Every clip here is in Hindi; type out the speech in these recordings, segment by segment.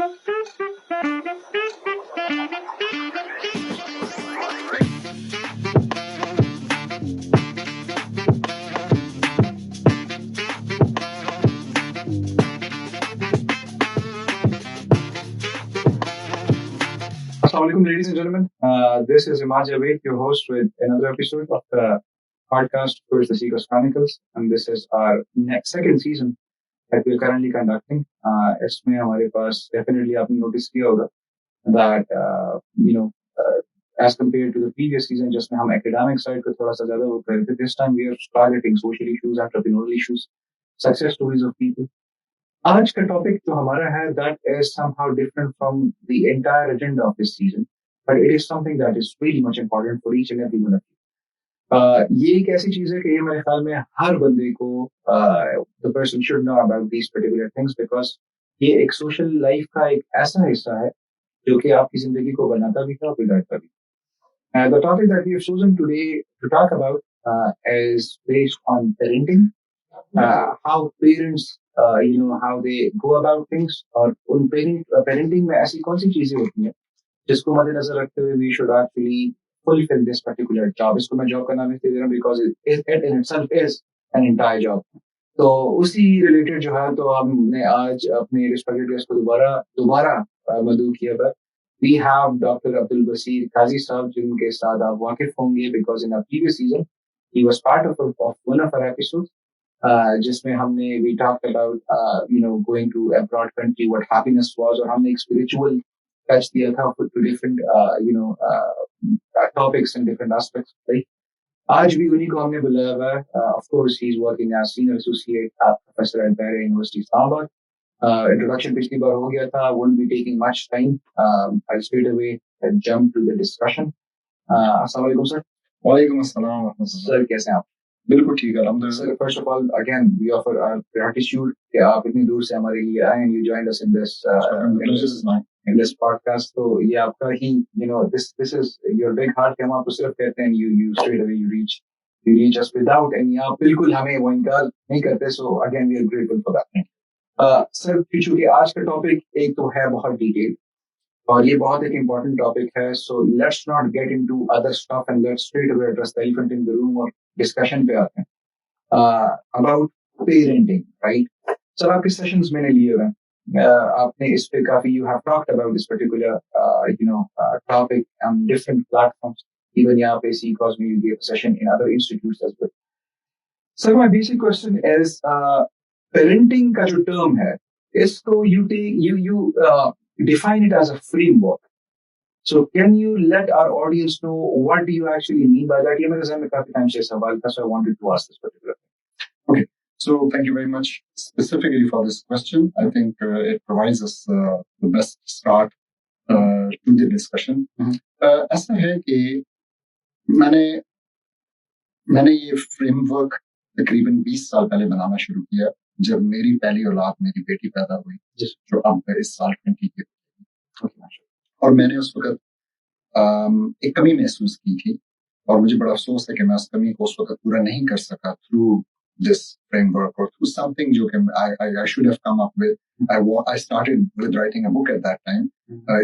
Assalamualaikum, ladies and gentlemen. This is Imad Javed, your host, with another episode of the podcast for the Cecos Chronicles, and this is our next second season that we're currently conducting. इसमें हमारे पास definitely आपने notice किया होगा that as compared to the previous season, जिसमें हम academic side को थोड़ा सा ज़्यादा वो कर रहे थे, this time we are targeting social issues, entrepreneurial issues, success stories of people. आज का टॉपिक जो हमारा है that is somehow different from the entire agenda of this season, but it is something that is really much important for each and every one of you. ये एक ऐसी चीज है कि ये मेरे ख्याल में हर बंदे को the person should know about these particular things because ये एक social life का एक ऐसा हिस्सा है जो कि आपकी जिंदगी को बनाता भी है और बिगाड़ता भी. The topic that we have chosen today to talk about is based on parenting. How parents, how they go about things, और उन parenting में ऐसी कौन सी चीजें होती हैं जिसको मद्देनजर रखते हुए we should actually fulfill this particular job. इसको मैं job का नाम इसलिए दे रहा हूँ because it in itself is an entire job. तो उसी related जो है तो हमने आज अपने respected guest को दोबारा मदऊ किया था. We have Dr. Abdul Basir Qazi साहब जिनके साथ आप वाकिफ होंगे because in our previous season he was part of one of our episodes. जिसमें हमने we talked about going to abroad country, what happiness was, और हमने एक spiritual touch दिया था to different topics and different aspects, right? आज भी उन्हीं को हमने बुलाया हुआ है. Of course he is working as senior associate professor at Bahrain University Islamabad. Introduction पिछली बार हो गया था. Won't be taking much time. I'll straight away jump to the discussion. अस्सलाम वालेकुम सर. वालेकुम अस्सलाम. सर कैसे हैं आप? बिल्कुल ठीक है अल्हम्दुलिल्लाह. Sir, first of all, again, we offer our gratitude कि आप इतनी दूर से हमारे लिए आए and you joined us in this podcast. तो ये आपका ही, this is your big heart कि हम आपको सिर्फ कहते हैं you straight away you reach us without any आप बिल्कुल हमें वो इनकार नहीं करते. So again, we are grateful for that. Sir, चूंकि आज का टॉपिक एक तो है बहुत डिटेल और ये बहुत एक important topic है. So let's not get into other stuff and let's straight away address the elephant in the room और discussion पे आते हैं. About parenting, right? सर आपके सेशंस मैंने लिए हुए हैं. आपने इस पे काफी you have talked about this particular topic on different platforms. Even यहाँ पे Cecos में you gave a session in other institutes as well. Sir, my basic question is parenting का जो term है इसको you define it as a framework. So can you let our audience know what do you actually mean by that? ये मेरे ज़हन में काफी टाइम से सवाल था, so I wanted to ask this particular thing. Okay, so thank you very much specifically for this question. I think it provides us the best start to the discussion. ऐसा है कि मैंने ये framework तकरीबन 20 साल पहले बनाना शुरू किया जब मेरी पहली औलाद मेरी बेटी पैदा हुई जो अब इस साल 20 की. और मैंने उस वक्त एक कमी महसूस की थी और मुझे बड़ा अफसोस है कि मैं उस कमी को उस वक्त पूरा नहीं कर सका through this framework or through something जो कि I should have come up with. I started with writing a book at that time.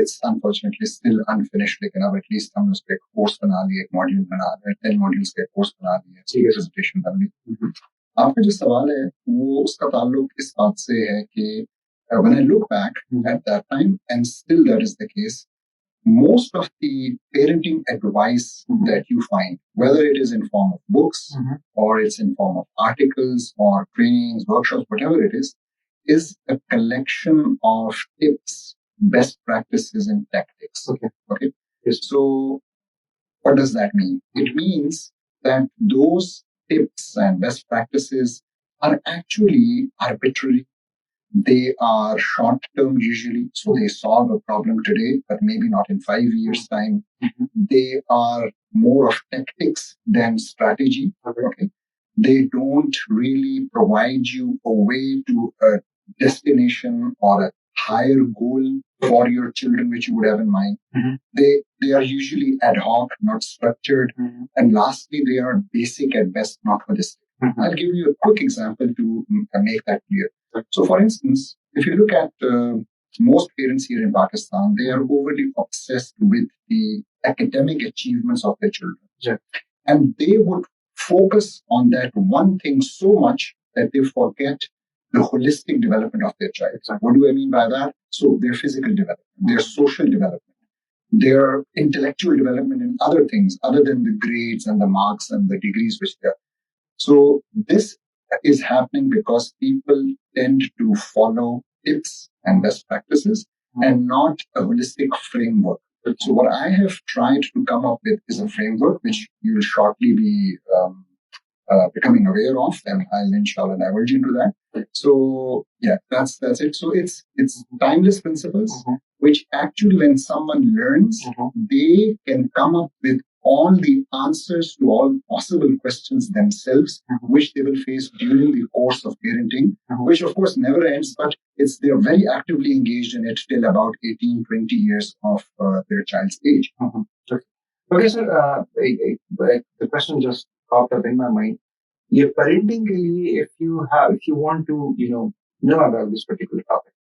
It's unfortunately still unfinished, लेकिन अब at least हमने उसके कोर्स बना लिया, एक मॉड्यूल बना लिया, 10 मॉड्यूल्स के कोर्स बना लिया, प्रेजेंटेशन बन ली. आपका जो सवाल है वो उसका ताल्लुक इस बात से है कि when I look back at that time, and still that is the case, most of the parenting advice that you find, whether it is in form of books or it's in form of articles or trainings, workshops, whatever it is a collection of tips, best practices and tactics. Okay. Yes. So what does that mean? It means that those tips and best practices are actually arbitrary. They are short-term usually, so they solve a problem today, but maybe not in 5 years' time. They are more of tactics than strategy. Okay. They don't really provide you a way to a destination or a higher goal for your children, which you would have in mind. They are usually ad hoc, not structured. And lastly, they are basic at best, not holistic. I'll give you a quick example to make that clear. So, for instance, if you look at most parents here in Pakistan, they are overly obsessed with the academic achievements of their children. Yeah. And they would focus on that one thing so much that they forget the holistic development of their child. Exactly. What do I mean by that? So their physical development, their social development, their intellectual development in other things other than the grades and the marks and the degrees which they are. So this is happening because people tend to follow tips and best practices and not a holistic framework. So what I have tried to come up with is a framework which you will shortly be becoming aware of, and I'll inshallah diverge into that. So yeah, that's it. So it's timeless principles, which actually when someone learns, they can come up with all the answers to all possible questions themselves, which they will face during the course of parenting, which of course never ends, but they're very actively engaged in it till about 18, 20 years of their child's age. Okay, sir, the question just popped up in my mind. ये parenting के लिए if you want to know about this particular topic,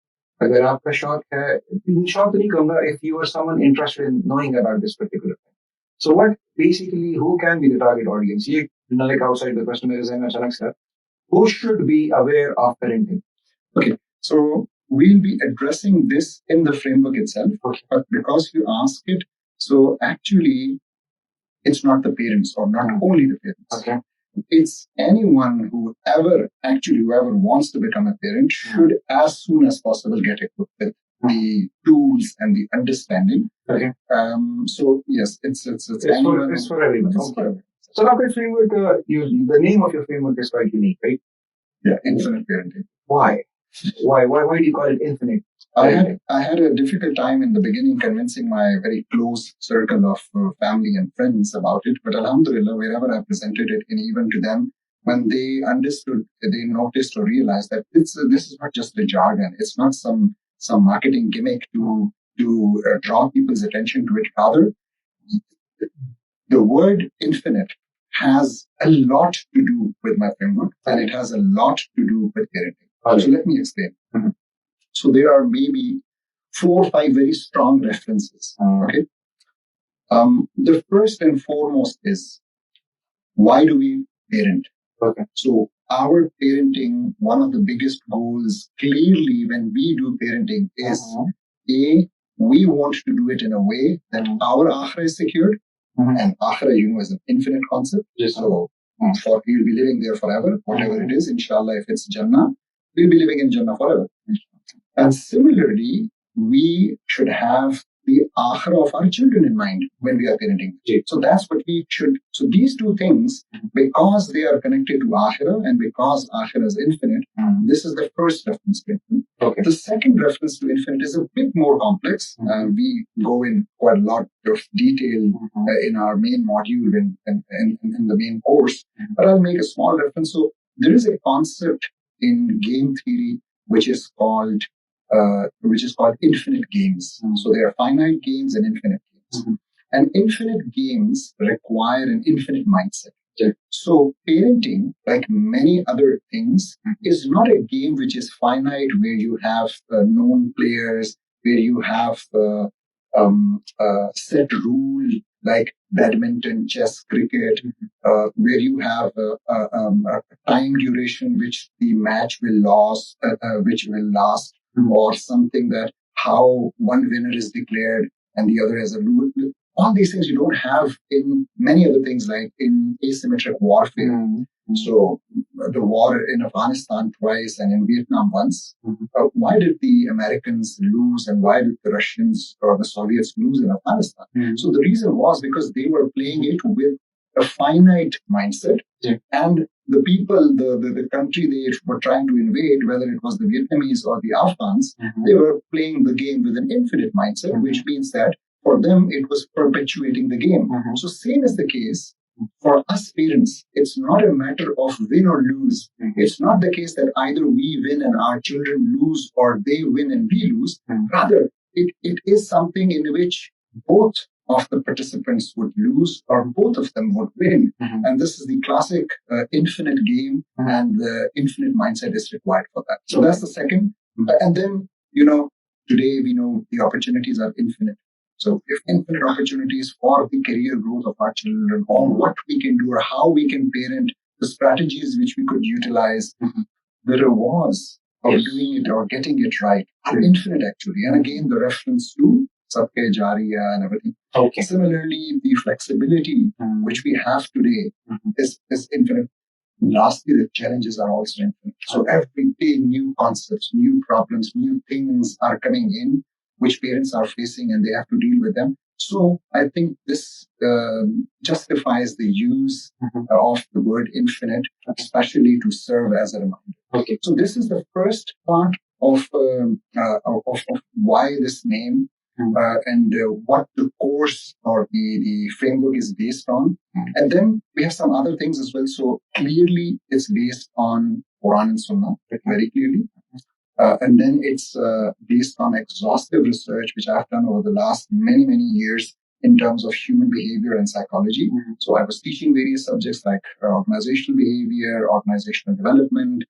अगर आपका शौक है, शौक तो नहीं कहूँगा, if you are someone interested in knowing about this particular thing, so who can be the target audience? ये like outside the question मेरे ज़हन में अचानक से, who should be aware of parenting? Okay, so we'll be addressing this in the framework itself, but because you ask it, so actually it's not the parents or not only the parents. Okay. It's anyone whoever wants to become a parent should as soon as possible get equipped with the tools and the understanding. Okay. So yes, it's for everyone. So now the framework, the name of your framework is quite unique, right? Yeah, infinite parenting. Why do you call it infinite? I had a difficult time in the beginning convincing my very close circle of family and friends about it. But alhamdulillah, wherever I presented it, and even to them, when they understood, they noticed or realized that this is not just a jargon. It's not some marketing gimmick to draw people's attention to it. Rather, the word infinite has a lot to do with my framework, and it has a lot to do with parenting. So let me explain. So there are maybe 4 or 5 very strong references. Okay. The first and foremost is, why do we parent? Okay. So our parenting, one of the biggest goals clearly when we do parenting is we want to do it in a way that our akhirah is secured. And akhirah, is an infinite concept. Yes. So we'll be living there forever, whatever it is, inshallah, if it's Jannah, we'll be living in Jannah forever. And similarly, we should have the akhirah of our children in mind when we are parenting. So that's what we should. So these two things, because they are connected to akhirah and because akhirah is infinite, this is the first reference to infinite. Okay. The second reference to infinite is a bit more complex. We go in quite a lot of detail in our main module in the main course, but I'll make a small reference. So there is a concept in game theory which is called infinite games. So there are finite games and infinite games. And infinite games require an infinite mindset. So parenting, like many other things, is not a game which is finite where you have known players, where you have set rule like badminton, chess, cricket, where you have a time duration which the match will last, or something that how one winner is declared and the other as a loser. All these things you don't have in many other things, like in asymmetric warfare. So the war in Afghanistan twice and in Vietnam once. Why did the Americans lose and why did the Russians or the Soviets lose in Afghanistan? So the reason was because they were playing it with a finite mindset. And the people, the country they were trying to invade, whether it was the Vietnamese or the Afghans, they were playing the game with an infinite mindset, which means that for them, it was perpetuating the game. So same is the case for us parents. It's not a matter of win or lose. It's not the case that either we win and our children lose or they win and we lose. Rather, it is something in which both of the participants would lose or both of them would win. And this is the classic infinite game, and the infinite mindset is required for that. So that's the second. And then, today we know the opportunities are infinite. So if infinite opportunities for the career growth of our children, or what we can do, or how we can parent, the strategies which we could utilize, the rewards of doing it or getting it right are infinite actually. And again, the reference to Sabke Jariya and everything. Okay. Similarly, the flexibility which we have today is infinite. Lastly, the challenges are also infinite. So every day, new concepts, new problems, new things are coming in, which parents are facing, and they have to deal with them. So I think this justifies the use of the word infinite, especially to serve as a reminder. Okay. So this is the first part of why this name and what the course or the framework is based on. And then we have some other things as well. So clearly it's based on Quran and Sunnah, very clearly. And then it's based on exhaustive research, which I've done over the last many, many years in terms of human behavior and psychology. So I was teaching various subjects like organizational behavior, organizational development,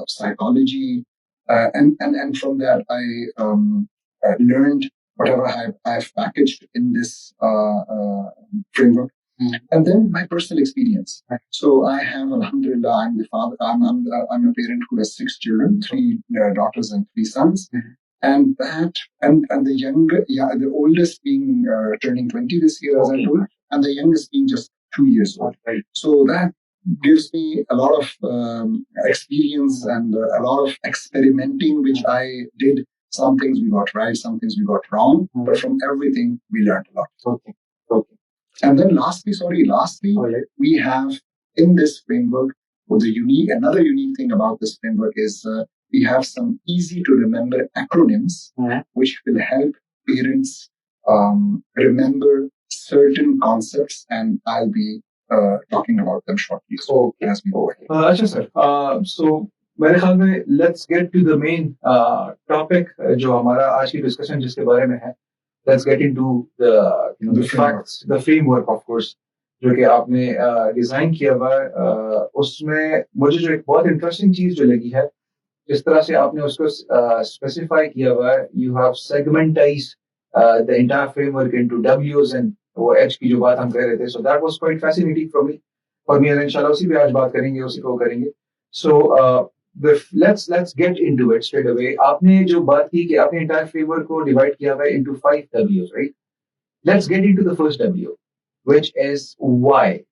psychology. And from that, I learned whatever I've packaged in this framework. And then my personal experience. So I have, alhamdulillah, I'm the father. I'm a parent who has 6 children, 3 daughters and 3 sons. And the younger, the oldest being turning 20 this year, as I told, and the youngest being just 2 years old. Right. So that gives me a lot of experience and a lot of experimenting, which I did. Some things we got right, some things we got wrong, but from everything we learned a lot. Okay. And then lastly, we have in this framework, another unique thing about this framework is we have some easy to remember acronyms, which will help parents remember certain concepts, and I'll be talking about them shortly. So as we go ahead. अच्छा sir. So मेरे ख्याल में let's get to the main topic जो हमारा आज की discussion जिसके बारे में है. Let's get into the facts, the framework, of course, जो कि आपने डिजाइन किया हुआ है. उसमें मुझे जो एक बहुत इंटरेस्टिंग चीज जो लगी है, जिस तरह से आपने उसको स्पेसिफाई किया हुआ है, you have segmentized the entire framework into W's and वो H की जो बात हम कर रहे थे, so that was quite fascinating for me. और मैं इंशाल्लाह उसी पे आज बात करेंगे, उसी को करेंगे. So let's get into it straight away. आपने जो बात की कि आपने entire framework को divide किया हुआ है into 5 W's, right? Let's get into the first W, which is why.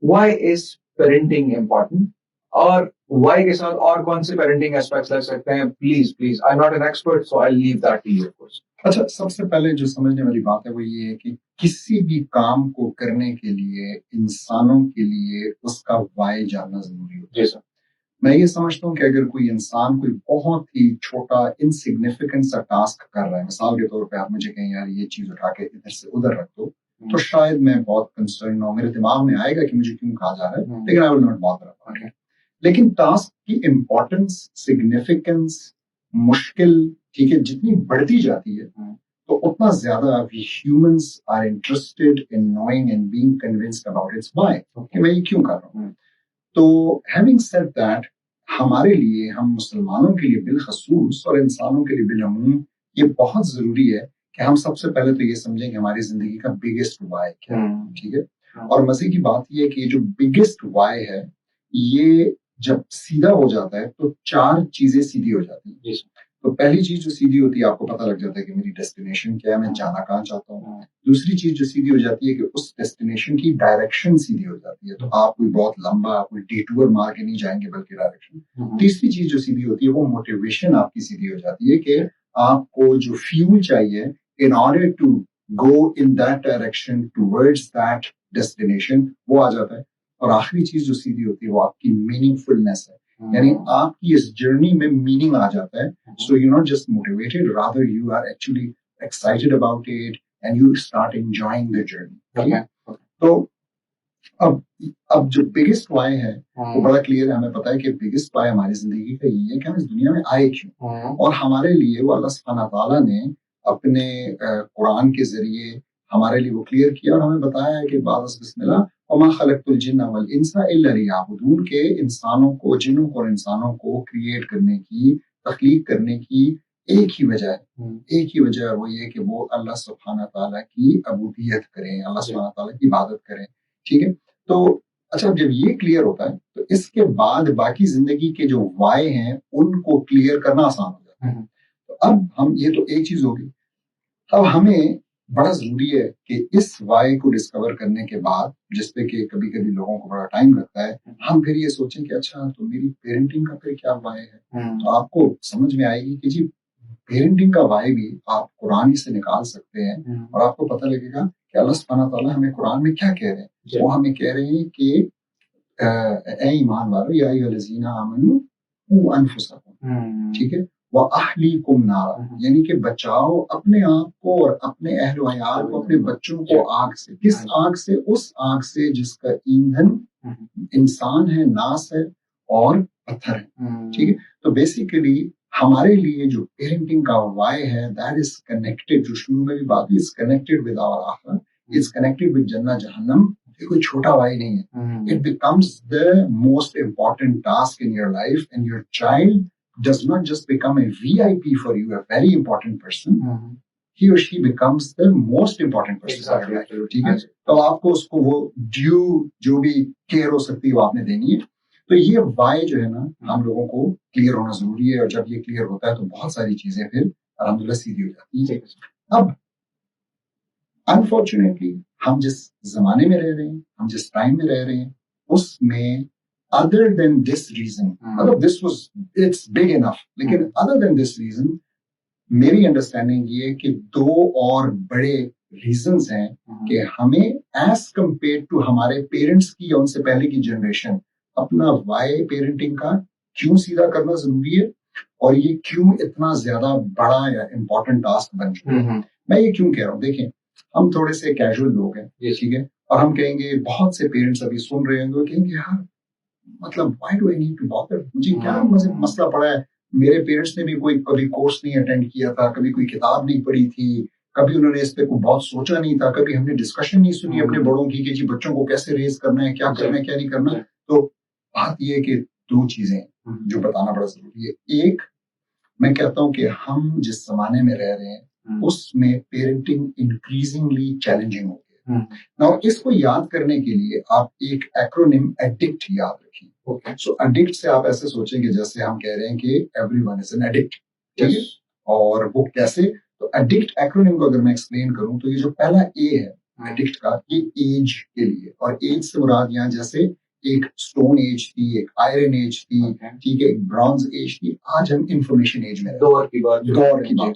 Why is parenting important? और why के साथ और कौन से parenting aspects लग सकते हैं? Please. I'm not an expert, so I'll leave that to you, of course. अच्छा, सबसे पहले जो समझने वाली बात है वो ये है कि किसी भी काम को करने के लिए इंसानों के लिए उसका why जानना जरूरी होता है. मैं ये समझता हूँ कि अगर कोई इंसान कोई बहुत ही छोटा इनसिग्निफिकेंट सा टास्क कर रहा है, मिसाल के तौर पे आप मुझे कहें यार ये चीज उठा के इधर से उधर रख दो, तो शायद मैं बहुत कंसर्न हूँ, मेरे दिमाग में आएगा कि मुझे क्यों कहा जा रहा है, लेकिन I will not bother about it. लेकिन टास्क की इंपॉर्टेंस, सिग्निफिकेंस, मुश्किल, ठीक है, जितनी बढ़ती जाती है तो उतना ज्यादा we humans are interested in knowing and being convinced about its why, कि मैं ये क्यों कर रहा हूँ. तो हैविंग सेड दैट, हमारे लिए, हम मुसलमानों के लिए बिलखसूस और इंसानों के लिए बिलअमूम ये बहुत जरूरी है कि हम सबसे पहले तो ये समझें कि हमारी जिंदगी का बिगेस्ट वाई क्या है. ठीक है. और मजे की बात ये है कि ये जो बिगेस्ट वाई है, ये जब सीधा हो जाता है तो 4 चीजें सीधी हो जाती है. तो पहली चीज जो सीधी होती है, आपको पता लग जाता है कि मेरी डेस्टिनेशन क्या है, मैं जाना कहाँ चाहता हूँ. दूसरी चीज जो सीधी हो जाती है कि उस डेस्टिनेशन की डायरेक्शन सीधी हो जाती है, तो आप कोई बहुत लंबा कोई डिटूर मार के नहीं जाएंगे, बल्कि डायरेक्शन. तीसरी चीज जो सीधी होती है वो मोटिवेशन आपकी सीधी हो जाती है कि आपको जो फ्यूल चाहिए in order to go in that direction towards that destination, वो आ जाता है. और आखिरी चीज जो सीधी होती है वो आपकी मीनिंगफुलनेस है, यानी आपकी इस जर्नी में मीनिंग आ जाता है. So you not just motivated, rather you are actually excited about it and you start enjoying the journey. तो अब जो बिगेस्ट वाई है वो बड़ा क्लियर है. हमें पता है कि बिगेस्ट वाई हमारी जिंदगी का ये है कि हम इस दुनिया में आए क्यों, और हमारे लिए वो अल्लाह सुब्हानहू व तआला ने अपने कुरान के जरिए हमारे लिए वो क्लियर किया और हमें बताया है कि बादस बिस्मिल्लाह वमा खलक़तुल जिन्ना वल इंसा इल्ला लियअबुदून, के इंसानों को, जिन्नों को और इंसानों को क्रिएट करने की, तख्लीक करने की एक ही वजह है, एक ही वजह है, वो ये कि वो अल्लाह सुब्हाना ताला की अबूदियत करें, अल्लाह सुब्हाना ताला की इबादत करें। ठीक है, तो अच्छा जब ये क्लियर होता है तो इसके बाद बाकी जिंदगी के जो वाई हैं उनको क्लियर करना आसान हो जाता है। तो अब हम ये तो एक चीज होगी, अब हमें बड़ा जरूरी है कि इस वाई को डिस्कवर करने के बाद, जिसपे कि कभी कभी लोगों को बड़ा टाइम लगता है, हम फिर ये सोचें कि अच्छा तो मेरी पेरेंटिंग का फिर क्या वाई है। तो आपको समझ में आएगी कि जी पेरेंटिंग का वाई भी आप कुरान ही से निकाल सकते हैं और आपको पता लगेगा कि अल्लाह सुब्हाना ताला हमें कुरान में क्या कह रहे हैं। वो हमें कह रहे हैं कि ए ईमान वालो या अय्युहल्लज़ीना आमनू कू अनफुसकुम, ठीक है, व अहलीकुम नारा, यानी कि बचाओ अपने आप को और अपने अहल अयाल को, अपने बच्चों को आग से। किस आग से? उस आग से जिसका ईंधन इंसान है, नास है और पत्थर है। ठीक है, तो बेसिकली हमारे लिए जो पेरेंटिंग का वाई है दैट इज कनेक्टेड, जो शुरू में भी बात हुई, इज कनेक्टेड विद आवर आखिरत, इज कनेक्टेड विद जन्नत जहन्नम। ये कोई छोटा वाई नहीं है। It becomes the most important task in your life, and your child does not just become a VIP for you, a very important person. He or she becomes the most important person. Exactly. ठीक है, तो आपको उसको वो ड्यू जो भी केयर हो सकती है वो आपने देनी है। तो ये वाई जो है ना, हम लोगों को क्लियर होना जरूरी है, और जब ये क्लियर होता है तो बहुत सारी चीजें फिर अल्हम्दुलिल्लाह सीधी हो जाती है। अब अनफॉर्चुनेटली हम जिस जमाने में रह रहे हैं, हम जिस टाइम में रह रहे हैं, उसमें अदर देन दिस रीजन, मतलब this was it's big enough, लेकिन अदर देन दिस रीजन मेरी अंडरस्टैंडिंग ये कि दो और बड़े रीजंस हैं कि हमें एज कंपेयर टू हमारे पेरेंट्स की या उनसे पहले की जनरेशन अपना वाई पेरेंटिंग का क्यों सीधा करना जरूरी है, और ये क्यों इतना ज्यादा बड़ा या इम्पोर्टेंट टास्क बन चुका है। मैं ये क्यों कह रहा हूँ, देखें हम थोड़े से कैजुअल लोग हैं, ठीक है, और हम कहेंगे, बहुत से पेरेंट्स अभी सुन रहे होंगे, कहेंगे यार मतलब why do I need to bother, मुझे क्या मसला पड़ा है, मेरे पेरेंट्स ने भी कोई कभी कोर्स नहीं अटेंड किया था, कभी कोई किताब नहीं पढ़ी थी, कभी उन्होंने इस पे कोई बहुत सोचा नहीं था, कभी हमने डिस्कशन नहीं सुनी अपने बड़ों की कि जी बच्चों को कैसे रेज करना है, क्या करना है, क्या नहीं करना। तो बात यह है कि दो चीजें जो बताना बड़ा जरूरी है। एक, मैं कहता हूं कि हम जिस जमाने में रह रहे हैं उसमें पेरेंटिंग इंक्रीजिंगली चैलेंजिंग हो गई। नाउ इसको याद करने के लिए आप एक एक्रोनिम एडिक्ट याद रखें। सो एडिक्ट से आप ऐसे सोचें कि जैसे हम कह रहे हैं कि एवरीवन इज एन एडिक्ट, ठीक है, और वो कैसे, तो एडिक्ट एक्रोनिम को अगर मैं एक्सप्लेन करूं तो ये जो पहला ए है एडिक्ट का, ये एज के लिए, और एज से मुराद यहाँ जैसे एक स्टोन एज थी, एक आयरन एज थी, ठीक है, एक ब्रॉन्ज एज थी, आज हम इंफॉर्मेशन एज में दौर की बात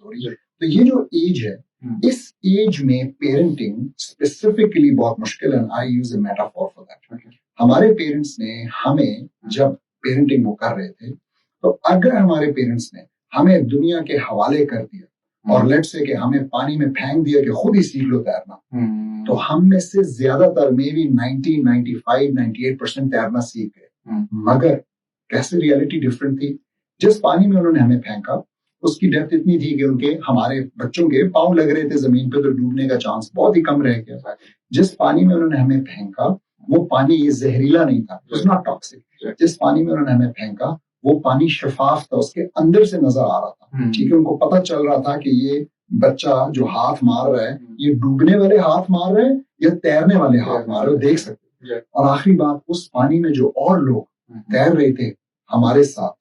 हो रही है। तो ये जो एज है, इस एज में पेरेंटिंग स्पेसिफिकली बहुत मुश्किल है। I use a metaphor for that. हमारे पेरेंट्स ने हमें जब पेरेंटिंग वो कर रहे थे, तो अगर हमारे पेरेंट्स ने हमें दुनिया के हवाले कर दिया और लेट्स से कि हमें पानी में फेंक दिया कि खुद ही सीख लो तैरना, तो हम में से ज्यादातर मे बी 90, 95, 98% तैरना सीख गए। मगर कैसे रियलिटी डिफरेंट थी। जिस पानी में उन्होंने हमें फेंका उसकी डेप्थ इतनी थी कि उनके हमारे बच्चों के पांव लग रहे थे जमीन पे, तो डूबने का चांस बहुत ही कम रह गया। जिस पानी में उन्होंने हमें फेंका वो पानी जहरीला नहीं था, इट वाज नॉट टॉक्सिक। जिस पानी में उन्होंने हमें फेंका वो पानी शफाफ था, उसके अंदर से नजर आ रहा था, ठीक है, उनको पता चल रहा था कि ये बच्चा जो हाथ मार रहा है ये डूबने वाले हाथ मार रहे हैं या तैरने वाले हाथ मार रहे हो, देख सकते हैं। और आखिरी बात, उस पानी में जो और लोग तैर रहे थे हमारे साथ,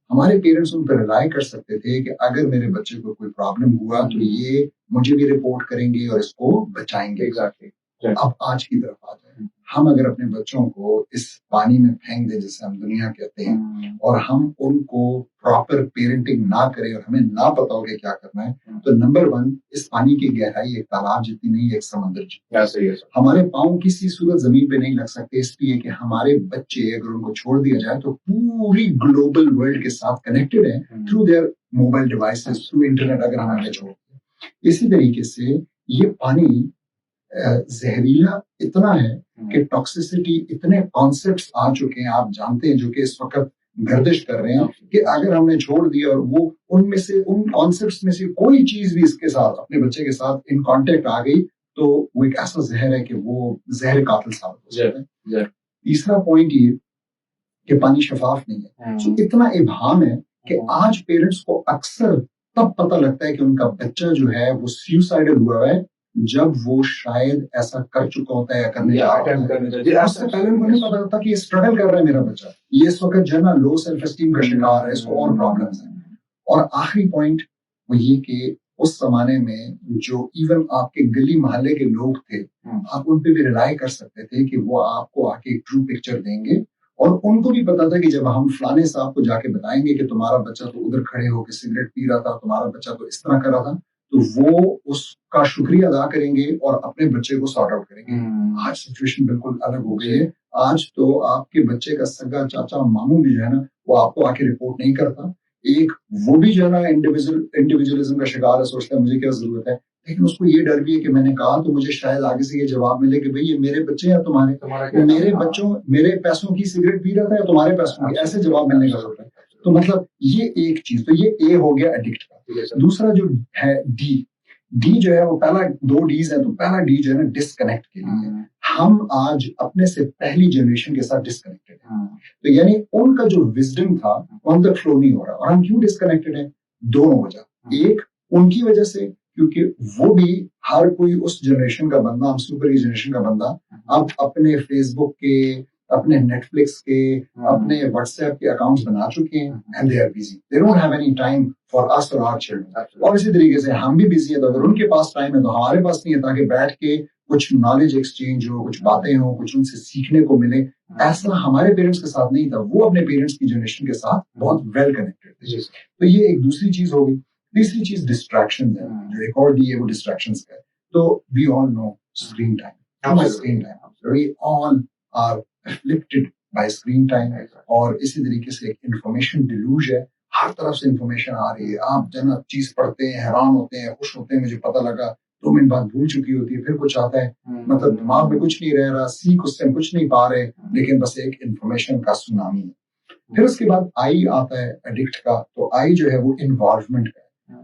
हमारे पेरेंट्स उन पर रिलाई कर सकते थे कि अगर मेरे बच्चे को कोई प्रॉब्लम हुआ तो ये मुझे भी रिपोर्ट करेंगे और इसको बचाएंगे। एग्जैक्टली। अब आज की तरफ आते हैं, हम अगर अपने बच्चों को इस पानी में फेंक दें जिसे हम दुनिया कहते हैं, और हम उनको प्रॉपर पेरेंटिंग ना करें और हमें ना पता हो कि क्या करना है, तो नंबर वन, इस पानी की गहराई एक तालाब जितनी नहीं, एक समंदर जितनी। हमारे पाँव किसी सूरत जमीन पे नहीं लग सकते, इसलिए कि हमारे बच्चे अगर उनको छोड़ दिया जाए तो पूरी ग्लोबल वर्ल्ड के साथ कनेक्टेड है through their mobile devices, through internet, अगर हम हमें छोड़ दें। इसी तरीके से ये पानी जहरीला इतना है कि टॉक्सिसिटी, इतने कॉन्सेप्ट्स आ चुके हैं, आप जानते हैं, जो कि इस वक्त गर्दिश कर रहे हैं, कि अगर हमने छोड़ दिया और वो उनमें से, उन कॉन्सेप्ट्स में से कोई चीज भी इसके साथ, अपने बच्चे के साथ इन कांटेक्ट आ गई, तो वो एक ऐसा जहर है कि वो जहर कातिल साबित हो सकता है। तीसरा पॉइंट ये कि पानी शफाफ नहीं है। तो इतना इबाम है कि आज पेरेंट्स को अक्सर तब पता लगता है कि उनका बच्चा जो है वो सुसाइडल हुआ है, जब वो शायद ऐसा कर चुका होता है या करने जा रहा है। उससे पहले उनको नहीं पता होता कि ये स्ट्रगल कर रहा है मेरा बच्चा, ये इस वक्त जो है ना लो सेल्फ एस्टीम का शिकार है, इसको और प्रॉब्लम्स है। और आखिरी पॉइंट वो ये कि उस जमाने में जो इवन आपके गली मोहल्ले के लोग थे, आप उन पे भी रिलाई कर सकते थे कि वो आपको आके एक ट्रू पिक्चर देंगे। और उनको भी पता था कि जब हम फलाने साहब को जाके बताएंगे कि तुम्हारा बच्चा तो उधर खड़े होकर सिगरेट पी रहा था, तुम्हारा बच्चा तो इस तरह कर रहा था, तो वो उसका शुक्रिया अदा करेंगे और अपने बच्चे को सॉर्ट आउट करेंगे। आज सिचुएशन बिल्कुल अलग हो गई है। आज तो आपके बच्चे का सगा चाचा मामू भी जो है ना, वो आपको आके रिपोर्ट नहीं करता। एक वो भी जो है ना इंडिविजुअलिज्म का शिकार है, सोचता है मुझे क्या जरूरत है। लेकिन उसको ये डर भी है कि मैंने कहा तो मुझे शायद आगे से ये जवाब मिले कि भाई ये मेरे बच्चे हैं, तुम्हारे मेरे बच्चों मेरे पैसों की सिगरेट पी रहा था या तुम्हारे पैसों की, ऐसे जवाब मिलने का जरूरत है। तो मतलब ये एक चीज, तो ये ए हो गया एडिक्ट का। दूसरा जो है डी, डी जो है वो पहला दो डीज है, तो पहला डी जो है ना डिस्कनेक्ट के लिए। हम आज अपने से पहली जनरेशन के साथ डिस्कनेक्टेड है। तो यानी उनका जो विजडम था ऑन द फ्लो नहीं हो रहा। और हम क्यों डिस्कनेक्टेड है? दोनों वजह। एक उनकी वजह से, क्योंकि वो भी हर कोई उस जनरेशन का बंदा, हम सुपर की जनरेशन का बंदा, अब अपने फेसबुक के, अपने नेटफ्लिक्स के, अपने व्हाट्सएप के अकाउंट्स बना चुके हैं and they are busy, they don't have any time for us और आवर चिल्ड्रन। और इसी तरीके से हम भी बिजी है, तो अगर उनके पास टाइम है तो हमारे पास नहीं है, ताकि बैठ के कुछ नॉलेज एक्सचेंज हो, कुछ बातें हो, कुछ उनसे सीखने को मिले। ऐसा हमारे पेरेंट्स के साथ नहीं था। वो अपने पेरेंट्स की जनरेशन के साथ बहुत वेल कनेक्टेड थे। तो ये एक दूसरी चीज हो गई। तीसरी चीज डिस्ट्रैक्शन है, जो एक और डी है वो डिस्ट्रैक्शन का है। तो we all know screen time, screen time, we all are afflicted by screen time. और इसी तरीके से एक इंफॉर्मेशन डिलूज है, हर तरफ से इंफॉर्मेशन आ रही है। आप जना चीज पढ़ते हैं, हैरान होते हैं, खुश होते हैं, मुझे पता लगा, 2 मिनट बाद भूल चुकी होती है, फिर कुछ आता है, मतलब दिमाग में कुछ नहीं रह रहा, सीख उससे हम कुछ नहीं पा रहे, लेकिन बस एक इंफॉर्मेशन का सुनामी है। फिर उसके बाद आई आता है एडिक्ट का। तो आई जो है वो इन्वॉल्वमेंट का है।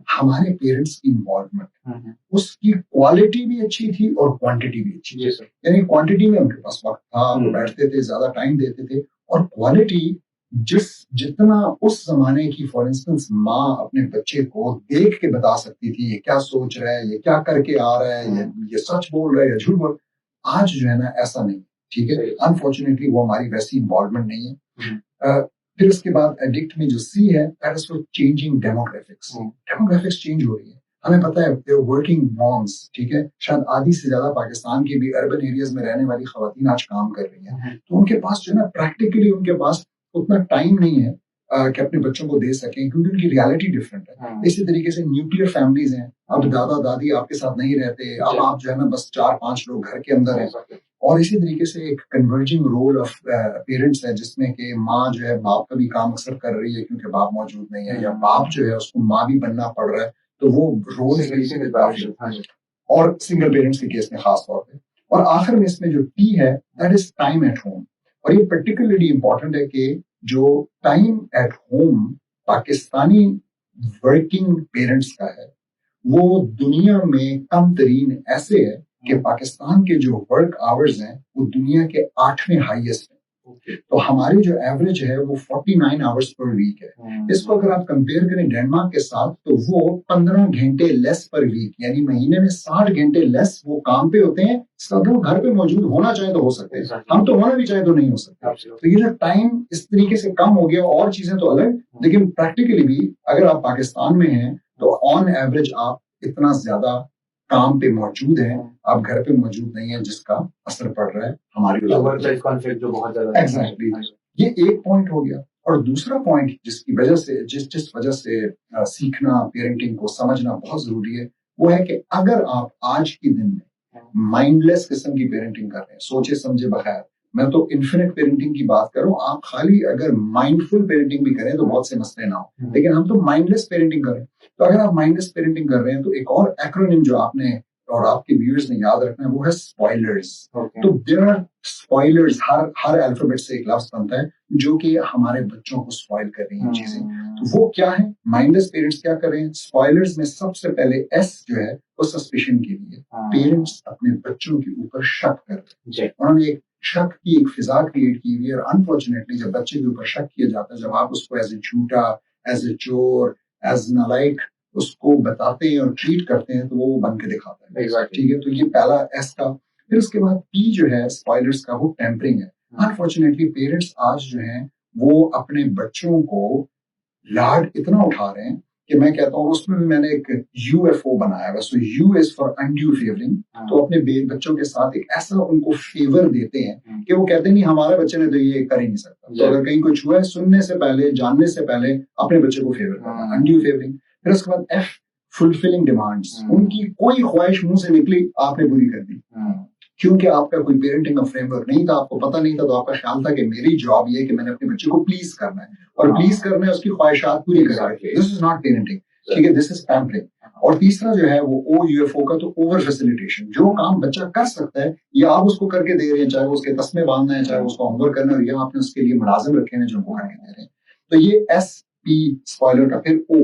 हमारे पेरेंट्स की इन्वॉल्वमेंट, उसकी क्वालिटी भी अच्छी थी और क्वांटिटी भी अच्छी थी। यानी क्वांटिटी में उनके पास वक्त था, वो बैठते थे, ज्यादा टाइम देते थे। और क्वालिटी जितना उस जमाने की, फॉर इंस्टेंस माँ अपने बच्चे को देख के बता सकती थी ये क्या सोच रहा है, ये क्या करके आ रहा है, ये सच बोल रहा है या झूठ बोल, आज जो है ना ऐसा नहीं। ठीक है, अनफॉर्चुनेटली वो हमारी वैसी इन्वॉल्वमेंट नहीं है। फिर उसके बाद एडिक्ट में जो सी है, that is for changing demographics. Demographics change हो रही है, हमें पता है वर्किंग मॉम्स, ठीक है, शायद आधी से ज्यादा पाकिस्तान के भी अर्बन एरियाज में रहने वाली खवातीन आज काम कर रही हैं। तो उनके पास जो है ना प्रैक्टिकली उनके पास उतना टाइम नहीं है कि अपने बच्चों को दे सकें, क्योंकि उनकी रियलिटी डिफरेंट है। इसी तरीके से न्यूक्लियर फैमिलीज हैं, अब दादा दादी आपके साथ नहीं रहते, अब आप जो है ना बस 4-5 लोग घर के अंदर हैं। और इसी तरीके से एक कन्वर्जिंग रोल ऑफ पेरेंट्स है, जिसमें कि माँ जो है बाप का भी काम अक्सर कर रही है क्योंकि बाप मौजूद नहीं है, या बाप जो है उसको माँ भी बनना पड़ रहा है, तो वो रोल और सिंगल पेरेंट्स के केस में खास तौर पे। और आखिर में इसमें जो टी है, that is time at home. और ये पर्टिकुलरली इंपॉर्टेंट है कि जो time at home Pakistani working parents का है, वो दुनिया में कम तरीन ऐसे है कि पाकिस्तान के जो वर्क आवर्स हैं वो दुनिया के 8वें हाईएस्ट हैं। तो हमारी जो एवरेज है वो 49 आवर्स पर वीक है। इसको अगर आप कंपेयर करें डेनमार्क के साथ, तो वो 15 घंटे लेस पर वीक, यानी महीने में 60 घंटे लेस वो काम पे होते हैं। सब लोग घर पे मौजूद होना चाहे तो हो सकते हैं, हम तो होना भी चाहे तो नहीं हो सकते। तो ये जो टाइम इस तरीके से कम हो गया, और चीजें तो अलग, लेकिन प्रैक्टिकली भी अगर आप पाकिस्तान में हैं तो ऑन एवरेज आप इतना ज्यादा काम पे मौजूद है, आप घर पे मौजूद नहीं है, जिसका असर पड़ रहा है हमारी वर्क लाइफ कॉन्फ्लिक्ट जो बहुत ज्यादा। एग्जैक्टली, ये एक पॉइंट हो गया। और दूसरा पॉइंट जिसकी वजह से जिस वजह से सीखना, पेरेंटिंग को समझना बहुत जरूरी है, वो है कि अगर आप आज के दिन में माइंडलेस किस्म की पेरेंटिंग कर रहे हैं, सोचे समझे बगैर, मैं तो इन्फिनिट पेरेंटिंग की बात कर रहा हूँ, आप खाली अगर माइंडफुल पेरेंटिंग भी करें तो बहुत से मसले ना हो, लेकिन हम तो माइंडलेस पेरेंटिंग कर रहे हैं। तो अगर आप माइंडलेस पेरेंटिंग कर रहे हैं, तो एक और एक्रोनिम जो आपने और आपके व्यूअर्स ने याद रखना है, वो है स्पॉयलर्स। तो देयर आर स्पॉयलर्स, हर अल्फाबेट से एक लफ्ज बनता है जो कि हमारे बच्चों को स्पॉइल कर रही हैं चीजें। तो वो क्या है, माइंडलेस पेरेंट्स क्या कर रहे हैं? स्पॉयलर्स में सबसे पहले एस जो है वो सस्पिशन के लिए, पेरेंट्स अपने बच्चों के ऊपर शक कर रहे हैं। उन्होंने एक शक की एक फिजा क्रिएट की हुई है। और अनफॉर्चुनेटली जब बच्चे के ऊपर शक किया जाता है, जब आप उसको एज ए झूठा, एज ए चोर, एज नालायक उसको बताते हैं और ट्रीट करते हैं तो वो बन के दिखाता है। Exactly. ठीक है, तो ये पहला एस का। फिर उसके बाद पी जो है स्पॉयलर्स का, वो टेम्परिंग है। अनफॉर्चुनेटली पेरेंट्स आज जो है वो अपने बच्चों को लाड इतना उठा रहे हैं कि मैं कहता हूँ, उसमें भी मैंने एक यूएफओ बनाया हुआ। So you is for undue favouring. तो अपने बच्चों के साथ एक ऐसा उनको फेवर देते हैं कि वो कहते हैं नहीं हमारे बच्चे ने तो ये कर ही नहीं सकता। तो अगर कहीं कुछ हुआ है, सुनने से पहले, जानने से पहले अपने बच्चे को फेवर करना, अनड्यू फेवरिंग। फिर उसके बाद एफ, फुलफिलिंग डिमांड्स। उनकी कोई ख्वाहिश मुंह से निकली, आपने पूरी कर दी, क्योंकि आपका कोई पेरेंटिंग का फ्रेमवर्क नहीं था, आपको पता नहीं था, तो आपका ख्याल था कि मेरी जॉब ये है कि मैंने अपने बच्चे को प्लीज करना है, और प्लीज करना है उसकी ख्वाहिशात पूरी करना है। दिस इज नॉट पेरेंटिंग, ठीक है, दिस इज पैम्परिंग। और तीसरा जो है वो ओ यूएफओ का, तो ओवर फैसिलिटेशन। जो काम बच्चा कर सकता है ये आप उसको करके दे रहे हैं, चाहे वो उसके तस्मे बांधना है, चाहे उसको होमवर्क करना है, और ये आपने उसके लिए मुलाजिम रखे हैं जो उनको करके दे रहे हैं। तो ये एस पी स्पॉइलर का। फिर ओ,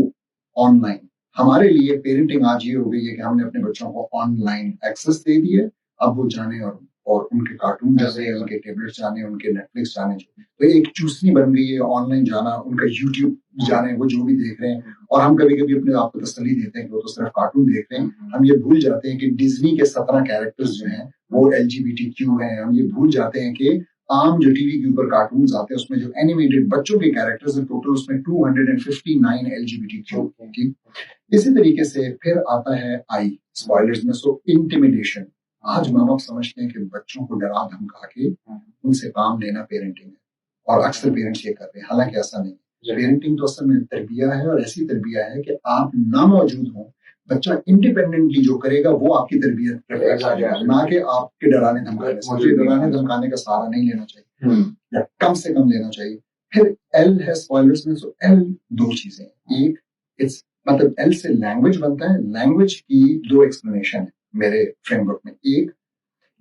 ऑनलाइन। हमारे लिए पेरेंटिंग आज ये हो गई है कि हमने अपने बच्चों को ऑनलाइन एक्सेस दे दिया। अब वो जाने और उनके कार्टून जाने, उनके टेबलेट जाने, उनके नेटफ्लिक्स जाने, तो एक चूसनी बन गई है ऑनलाइन जाना, उनका यूट्यूब जाने, वो जो भी देख रहे हैं। और हम कभी कभी अपने आप को तसल्ली देते हैं कि वो तो सिर्फ कार्टून देख रहे हैं। हम ये भूल जाते हैं कि डिज्नी के 17 कैरेक्टर्स जो हैं वो LGBTQ हैं। हम ये भूल जाते हैं कि आम जो टीवी के ऊपर कार्टून आते हैं उसमें जो एनिमेटेड बच्चों के कैरेक्टर्स हैं, टोटल उसमें 259 LGBTQ। ठीक, इसी तरीके से फिर आता है आई स्पॉयलर्स में, सो इंटिमिडेशन। आज माँ बाप समझते हैं कि बच्चों को डरा धमका के उनसे काम लेना पेरेंटिंग है, और अक्सर पेरेंट्स ये करते हैं, हालांकि ऐसा नहीं। पेरेंटिंग तो असल में तरबिया है, और ऐसी तरबिया है कि आप ना मौजूद हो, बच्चा इंडिपेंडेंटली जो करेगा वो आपकी तरबियत करेगा, ना कि आपके डराने धमकाने से। मुझे डराने धमकाने का सहारा नहीं लेना चाहिए, या कम से कम लेना चाहिए। फिर एल है स्पॉयलर्स में, सो एल दो चीजें, एक इट्स मतलब एल से लैंग्वेज बनता है। लैंग्वेज की दो एक्सप्लेनेशन है मेरे फ्रेमवर्क में। एक,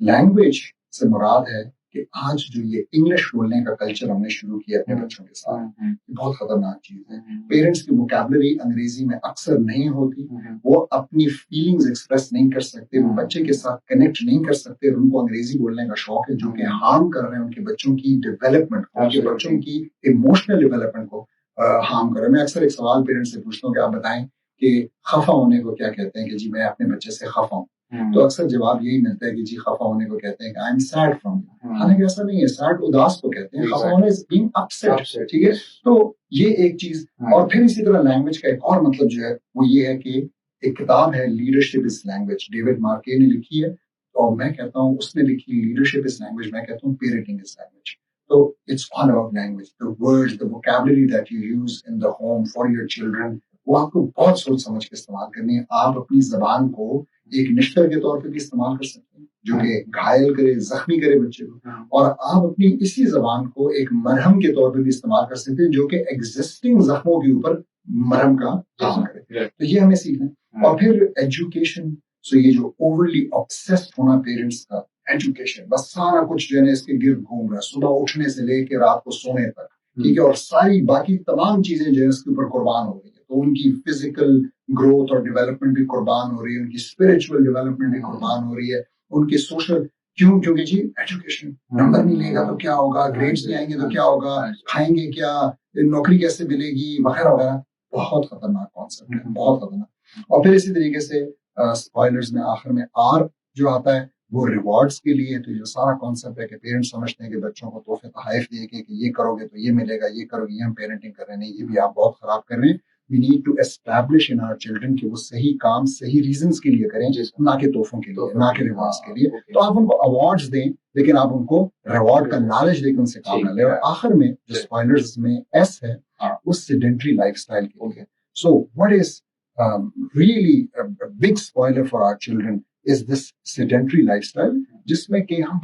लैंग्वेज से मुराद है कि आज जो ये इंग्लिश बोलने का कल्चर हमने शुरू किया अपने बच्चों के साथ, ये बहुत खतरनाक चीज है। पेरेंट्स की वोकैबुलरी अंग्रेजी में अक्सर नहीं होती, वो अपनी फीलिंग्स एक्सप्रेस नहीं कर सकते, वो बच्चे के साथ कनेक्ट नहीं कर सकते, और उनको अंग्रेजी बोलने का शौक है, जो कि हार्म कर रहे हैं उनके बच्चों की डेवलपमेंट को, उनके बच्चों की इमोशनल डेवलपमेंट को हार्म कर रहे हैं। मैं अक्सर एक सवाल पेरेंट्स से पूछता हूँ कि आप बताएं कि खफा होने को क्या कहते हैं, कि जी मैं अपने बच्चे से खफा हूँ। तो अक्सर जवाब यही मिलता है कि जी खफा होने को कहते हैं कि I am sad from you. हालांकि ऐसा नहीं है, सैड उदास को कहते हैं, खफा होना इज बीइंग अपसेट। ठीक है, तो ये एक चीज। और फिर इसी तरह लैंग्वेज का एक और मतलब जो है वो ये है कि एक किताब है लीडरशिप इज लैंग्वेज, डेविड मार्के ने लिखी है, और मैं कहता हूँ उसने लिखी लीडरशिप इज लैंग्वेज, मैं कहता हूँ पेरेंटिंग इज लैंग्वेज। तो it's all about language, the words, the vocabulary that you use in the home for your children, वो आपको बहुत सोच समझ के इस्तेमाल करनी है। आप अपनी जबान को एक निश्तर के तौर पे भी इस्तेमाल कर सकते हैं, जो कि घायल करे, जख्मी करे बच्चे को, और आप अपनी इसी जबान को एक मरहम के तौर पे भी इस्तेमाल कर सकते हैं, जो कि एग्जिस्टिंग जख्मों के ऊपर मरहम का काम करे। तो ये हमें सीखना है। और फिर एजुकेशन, सो ये जो ओवरली ऑब्सेस्ड होना पेरेंट्स का, एजुकेशन, बस सारा कुछ जो है इसके गिर्द घूम रहा है, सुबह उठने से लेकर रात को सोने तक। ठीक है, और सारी बाकी तमाम चीजें जो है इसके ऊपर कुर्बान हो रही है। तो उनकी फिजिकल ग्रोथ और डेवलपमेंट भी कुर्बान हो रही है, उनकी स्पिरिचुअल डेवलपमेंट भी कुर्बान हो रही है, उनकी सोशल। क्योंकि जी एजुकेशन, नंबर नहीं लेगा तो क्या होगा, ग्रेड्स नहीं आएंगे तो क्या होगा, खाएंगे क्या, नौकरी कैसे मिलेगी, वगैरह वगैरह। बहुत खतरनाक कॉन्सेप्ट है, बहुत खतरनाक। और फिर इसी तरीके से स्पॉयलर्स में आखिर में आर जो आता है वो रिवॉर्ड्स के लिए। तो ये सारा कॉन्सेप्ट है कि पेरेंट्स समझते हैं कि बच्चों को तोहफे तोहफ दे के कि ये करोगे तो ये मिलेगा, ये करोगे, ये हम पेरेंटिंग कर रहे हैं, नहीं ये भी आप बहुत खराब कर रहे हैं। We need to establish in our children कि वो सही काम सही रीजंस के लिए करें, ना कि तोहफों के लिए, ना कि रिवॉर्ड्स के लिए। तो आप उनको अवार्ड्स दें, लेकिन आप उनको रिवॉर्ड का लालच देकर उनसे काम ना लें। और आखिर में जो स्पॉयलर्स में एस है वो सेडेंटरी लाइफस्टाइल के लिए। सो what is really a big spoiler for our children is this sedentary lifestyle, जिसमें कि हम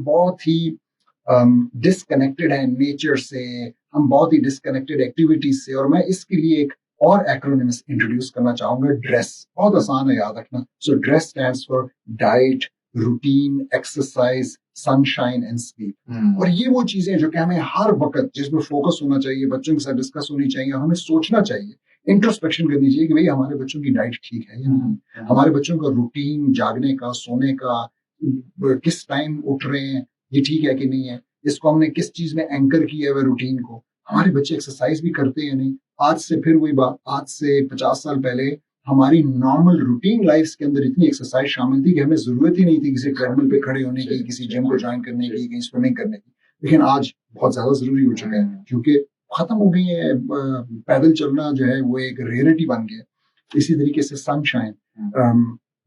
बहुत ही डिसकनेक्टेड हैं नेचर से, हम बहुत ही डिसकनेक्टेड एक्टिविटीज से। और मैं इसके लिए एक और एक्रोनिम इंट्रोड्यूस करना चाहूंगा, ड्रेस। बहुत आसान है याद रखना। So dress stands for diet, routine, exercise, sunshine and sleep. और ये वो चीजें जो कि हमें हर वक्त जिसमें फोकस होना चाहिए, बच्चों के साथ डिस्कस होनी चाहिए, और हमें सोचना चाहिए, इंट्रोस्पेक्शन करनी चाहिए कि भाई हमारे बच्चों की डाइट ठीक है या नहीं, हमारे बच्चों का रूटीन, जागने का, सोने का, किस टाइम उठ रहे हैं, ये ठीक है कि नहीं है, इसको हमने किस चीज में एंकर किया है रूटीन को, हमारे बच्चे एक्सरसाइज भी करते हैं या नहीं। आज से फिर वही बात, आज से 50 साल पहले हमारी नॉर्मल रूटीन लाइफ के अंदर इतनी एक्सरसाइज शामिल थी कि हमें जरूरत ही नहीं थी किसी ट्रेडमिल पे खड़े होने की, किसी जिम को ज्वाइन करने की, कहीं स्विमिंग करने की। लेकिन आज बहुत ज्यादा जरूरी हो चुका है क्योंकि खत्म हो गई है, पैदल चलना जो है वो एक रेयरिटी बन गया। इसी तरीके से सनशाइन,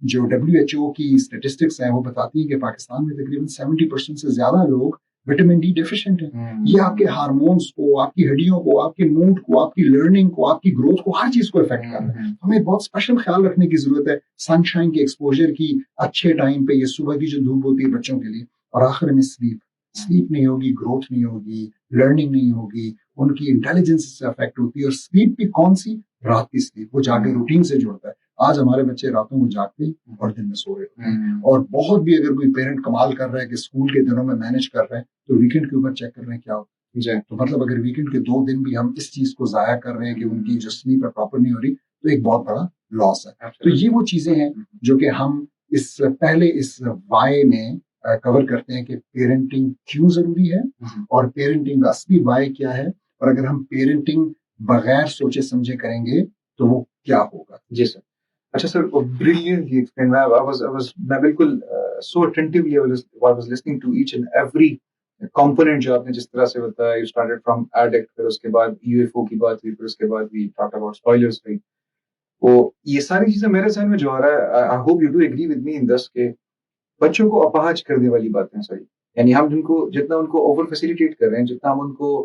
जो WHO की स्टेटिस्टिक्स हैं वो बताती है कि पाकिस्तान में तकरीबन 70% से ज्यादा लोग विटामिन डी डेफिशिएंट है। ये आपके हार्मोन्स को, आपकी हड्डियों को, आपके मूड को, आपकी लर्निंग को, आपकी ग्रोथ को, हर चीज को इफेक्ट कर रहा है। हमें बहुत स्पेशल ख्याल रखने की जरूरत है सनशाइन के एक्सपोजर की, अच्छे टाइम पे, ये सुबह की जो धूप होती है बच्चों के लिए। और आखिर में स्लीप नहीं होगी, ग्रोथ नहीं होगी, लर्निंग नहीं होगी, उनकी इंटेलिजेंस से अफेक्ट होती है। और स्लीप भी कौन सी? रात की स्लीप, वो जाके रूटीन से जुड़ता है। आज हमारे बच्चे रातों को जागते और दिन में सो रहे होते हैं। और बहुत भी अगर कोई पेरेंट कमाल कर रहा है कि स्कूल के दिनों में मैनेज कर रहे हैं, तो वीकेंड के ऊपर चेक कर रहे हैं क्या होता है। तो मतलब अगर वीकेंड के 2 दिन भी हम इस चीज को जाया कर रहे हैं कि उनकी जो स्लीप है प्रॉपर नहीं हो रही, तो एक बहुत बड़ा लॉस है। तो ये वो चीजें हैं जो कि हम इस वाई में कवर करते हैं कि पेरेंटिंग क्यों जरूरी है और पेरेंटिंग का असली वाई क्या है, और अगर हम पेरेंटिंग बगैर सोचे समझे करेंगे तो वो क्या होगा। जी सर। अच्छा सर, brilliantly explained. मैं बिल्कुल so attentively I was listening to each and every component जो आपने जिस तरह से बताया. You started from addict, फिर उसके बाद UFO की बात हुई, फिर उसके बाद we talked about spoilers, right? वो ये सारी चीजें मेरे ज़हन में जो आ रहा है, I hope you do agree with me in this के बच्चों को अपहाज करने वाली बातें सारी, यानी हम जितना उनको ओवर फैसिलिटेट कर रहे हैं, जितना हम उनको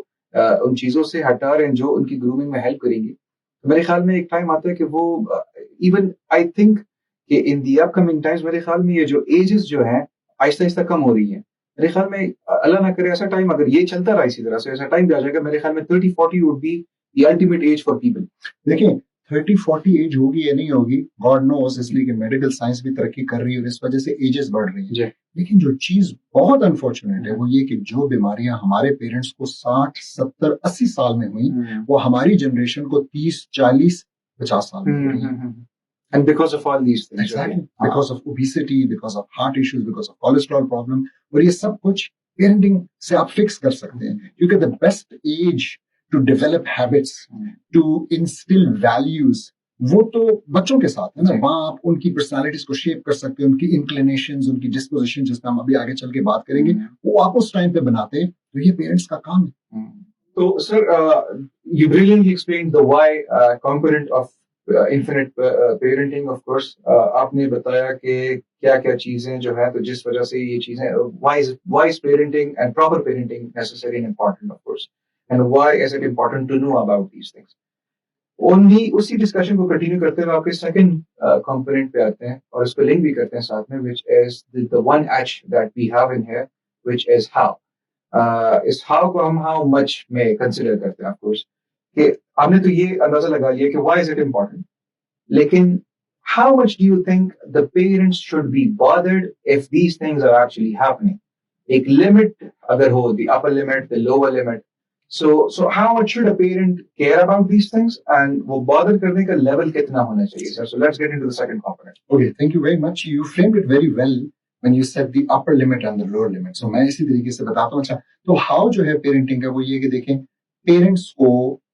उन चीजों से हटा रहे हैं जो उनकी ग्रूमिंग में हेल्प करेंगी, तो मेरे ख्याल में एक टाइम आता है कि वो इवन आई थिंक कि इन दी अपकमिंग टाइम्स मेरे ख्याल में ये जो एजेस जो हैं आहिस्ता आहिस्ता कम हो रही हैं। मेरे ख्याल में अल्लाह ना करे ऐसा टाइम, अगर ये चलता रहा इसी तरह से, ऐसा टाइम भी आ जाएगा मेरे ख्याल में 30-40 would be the ultimate age for people. देखिए 30-40 एज होगी या नहीं होगी गॉड नोस, इसलिए कि मेडिकल साइंस भी तरक्की कर रही है और इस वजह से एजेस बढ़ रही है। लेकिन जो चीज बहुत अनफॉर्चुनेट है वो ये कि जो बीमारियां हमारे पेरेंट्स को 60-70-80 साल में हुई, वो हमारी जनरेशन को 30-40-50 साल में हुई। And because of all these things, exactly, because of obesity, because of heart issues, because of cholesterol problem, और ये सब कुछ पेरेंटिंग से आप फिक्स कर सकते हैं, क्योंकि the best age to develop habits, to instill values, वो तो बच्चों के साथ है ना। वहाँ आप उनकी पर्सनालिटीज को शेप कर सकते हैं, उनकी इंक्लिनेशंस, उनकी डिस्पोजिशन, जिसका हम अभी आगे चल के बात करेंगे, वो आप उस टाइम पे बनाते हैं। तो ये पेरेंट्स का काम है। तो sir, you brilliantly explained the why component of infinite parenting. Of course, आपने बताया कि क्या-क्या चीजें जो है, तो जिस वजह से ये चीजें, why is parenting and proper parenting necessary and important, of course, and why is it important to know about these things. उसी डिस्कशन को कंटिन्यू करते हुए आपके सेकंड कंपोनेंट पे आते हैं और इसको लिंक भी करते हैं साथ में, which is the one H that we have in here, which is how. इस how को हम how much में कंसिडर करते हैं, ऑफ कोर्स, कि आपने तो ये अंदाजा लगा लिया कि why is it important, लेकिन how much do you think the parents should be bothered if these things are actually happening? एक लिमिट अगर हो, the upper limit, the lower limit, so how much should a parent care about these things, and वो bother करने का level कितना होना चाहिए sir? So let's get into the second component. Okay, thank you very much. You framed it very well when you said the upper limit and the lower limit. So मैं इसी तरीके से बताता हूँ। अच्छा, तो how जो है parenting का, वो ये कि देखें, पेरेंट्स को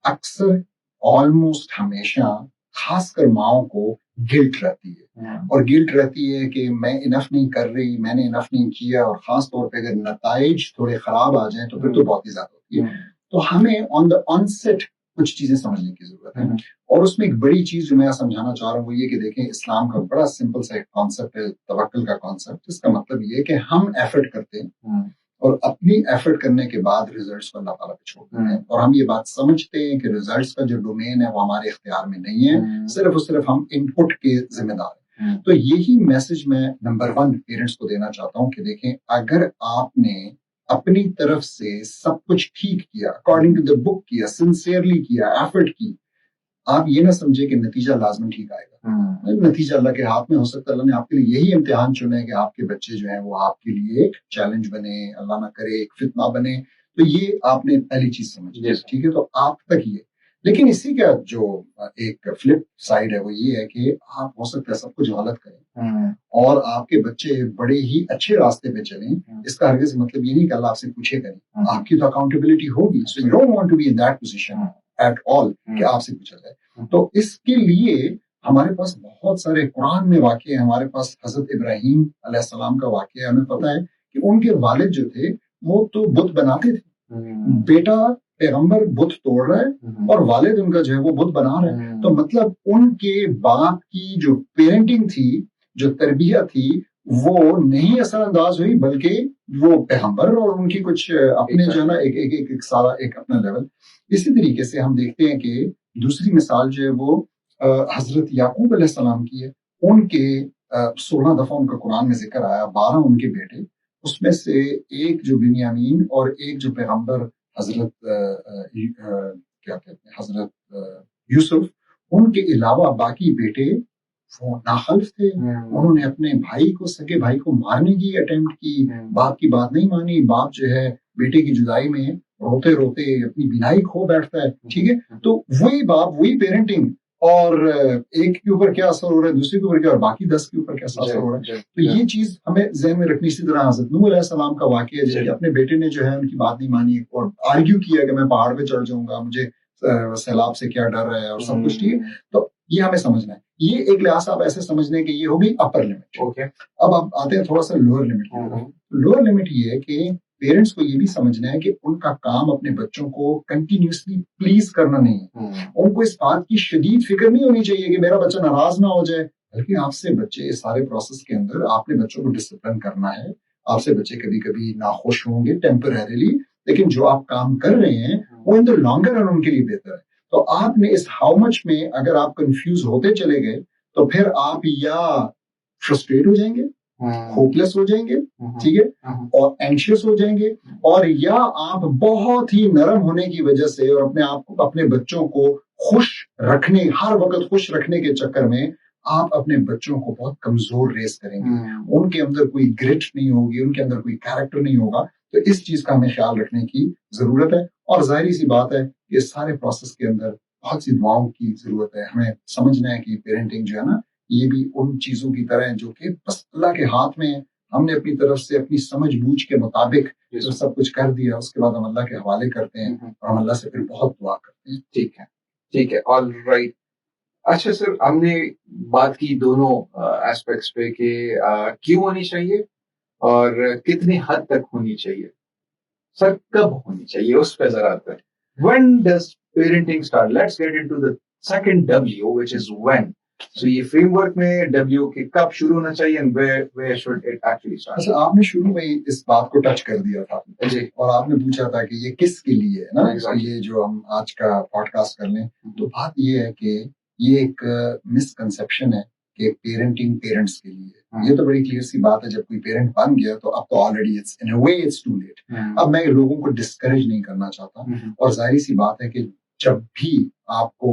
अक्सर ऑलमोस्ट हमेशा, खासकर माओं को गिल्ट रहती है, और गिल्ट रहती है कि मैं इनफ नहीं कर रही, मैंने इनफ नहीं किया, और खास तौर पे अगर नताइज थोड़े खराब आ जाएं तो फिर तो बहुत ही ज्यादा होती है। तो हमें ऑन द ऑनसेट कुछ चीजें समझने की जरूरत है। और उसमें एक बड़ी चीज जो मैं समझाना चाह रहा हूँ वो ये कि देखें, इस्लाम का बड़ा सिंपल सा एक कॉन्सेप्ट है, तवक्कुल का कॉन्सेप्ट। इसका मतलब ये है कि हम एफर्ट करते हैं और अपनी एफर्ट करने के बाद रिजल्ट्स को अल्लाह ताला पे छोड़ देते हैं, और हम ये बात समझते हैं कि रिजल्ट्स का जो डोमेन है वो हमारे इख्तियार में नहीं है, सिर्फ और सिर्फ हम इनपुट के जिम्मेदार हैं। तो यही मैसेज मैं नंबर 1 पेरेंट्स को देना चाहता हूँ कि देखें, अगर आपने अपनी तरफ से सब कुछ ठीक किया, अकॉर्डिंग टू द बुक किया, सिंसियरली किया, एफर्ट की, आप ये ना समझे कि नतीजा लाजमन ठीक आएगा। नतीजा अल्लाह के हाथ में हो सकता है। अल्लाह ने आपके लिए यही इम्तिहान चुना है कि आपके बच्चे जो हैं वो आपके लिए एक चैलेंज बने, अल्लाह ना करे एक फितना बने। तो ये आपने पहली चीज समझी, ठीक है। तो आप तक ये, लेकिन इसी का जो एक फ्लिप साइड है वो ये है कि आप हो सकता है सब कुछ गलत करें और आपके बच्चे बड़े ही अच्छे रास्ते पे चलें। इसका हरगिज़ मतलब ये नहीं कि अल्लाह आपसे पूछेगा नहीं, आपकी तो अकाउंटेबिलिटी होगी। So you don't want to be in that position at all कि आपसे पूछा जाए। तो इसके लिए हमारे पास बहुत सारे कुरान में वाक़े हैं, हमारे पास हजरत इब्राहीम अलैहिस्सलाम का वाक़या है। हमें पता है कि उनके वालिद जो थे वो तो बुत बनाते थे, बेटा पैगंबर बुत तोड़ रहा है और वालिद उनका जो है वो बुत बना रहा है। तो मतलब उनके बाप की जो पेरेंटिंग थी, जो तरबियत थी, वो नहीं असरअंदाज हुई, बल्कि वो पैगंबर और उनकी कुछ अपने जो है ना एक सारा एक अपना लेवल। इसी तरीके से हम देखते हैं कि दूसरी मिसाल जो है वो हजरत याकूब अलैहिस्सलाम की है। उनके 16 दफा उनका कुरान में जिक्र आया, 12 उनके बेटे, उसमें से एक जो बिन्यामीन और एक जो पैगंबर हजरत क्या कहते हैं हजरत यूसुफ, उनके अलावा बाकी बेटे वो नाखल्फ थे। उन्होंने अपने भाई को, सगे भाई को मारने की अटेम्प्ट की, बाप की बात नहीं मानी। बाप जो है बेटे की जुदाई में रोते रोते अपनी बिनाई खो बैठता है। ठीक है, तो वही बाप, वही पेरेंटिंग, और एक के ऊपर क्या असर हो रहा है, दूसरे के ऊपर क्या, और बाकी 10 के ऊपर क्या असर हो रहा है। तो ये चीज हमें जहन में रखनी। इसी तरह हजरत नूह अलैहिस्सलाम का वाकया है, जिनके अपने बेटे ने जो है उनकी बात नहीं मानी और आर्ग्यू किया कि मैं पहाड़ पे चढ़ जाऊंगा, मुझे सैलाब से क्या डर है और सब कुछ। ठीक है, तो ये हमें समझना है। ये एक लिहाज से आप ऐसे समझने कि ये हो गई अपर लिमिट। ओके, अब आप आते हैं थोड़ा सा लोअर लिमिट की तरफ। लोअर लिमिट ये है कि पेरेंट्स को ये भी समझना है कि उनका काम अपने बच्चों को कंटिन्यूसली प्लीज करना नहीं है। उनको इस बात की शदीद फिक्र नहीं होनी चाहिए कि मेरा बच्चा नाराज ना हो जाए, बल्कि आपसे बच्चे इस सारे प्रोसेस के अंदर आपने बच्चों को डिसिप्लिन करना है। आपसे बच्चे कभी कभी नाखुश होंगे टेम्परेरीली, लेकिन जो आप काम कर रहे हैं वो इन द लॉन्गर रन उनके लिए बेहतर है। तो आपने इस हाउ मच में अगर आप कंफ्यूज होते चले गए, तो फिर आप या फ्रस्ट्रेट हो जाएंगे, होपलेस हो जाएंगे, ठीक है, और एंशियस हो जाएंगे, और या आप बहुत ही नरम होने की वजह से और अपने आप को, अपने बच्चों को खुश रखने, हर वक्त खुश रखने के चक्कर में आप अपने बच्चों को बहुत कमजोर रेस करेंगे। उनके अंदर कोई ग्रिट नहीं होगी, उनके अंदर कोई कैरेक्टर नहीं होगा। तो इस चीज का हमें ख्याल रखने की जरूरत है। और जाहिर सी बात है कि इस सारे प्रोसेस के अंदर बहुत सी दुआओं की जरूरत है। हमें समझना है कि पेरेंटिंग जो है ना, ये भी उन चीजों की तरह है जो कि बस अल्लाह के हाथ में है। हमने अपनी तरफ से अपनी समझ बूझ के मुताबिक जो सब कुछ कर दिया, उसके बाद हम अल्लाह के हवाले करते हैं और हम अल्लाह से फिर बहुत दुआ करते हैं। ठीक है, ठीक है, ऑल राइट। अच्छा सर, हमने बात की दोनों एस्पेक्ट्स पे कि क्यों होनी चाहिए और कितनी हद तक होनी चाहिए। सर, कब होनी चाहिए उस पे जरा आते हैं। When does parenting start? Let's get into the second W, which is when. So ये फ्रेमवर्क में W के कब शुरू होना चाहिए and where should it actually start? अच्छा, आपने शुरू में ही इस बात को टच कर दिया था जी, और आपने पूछा था कि ये किसके लिए है ना। exactly. ये जो हम आज का पॉडकास्ट कर लें, तो बात ये है कि ये एक मिसकंसेप्शन है कि पेरेंटिंग पेरेंट्स के लिए। ये तो बड़ी क्लियर सी बात है, जब कोई पेरेंट बन गया तो अब तो already it's in a way it's too late. अब मैं लोगों को डिस्करेज नहीं करना चाहता, और जाहिर सी बात है कि जब भी आपको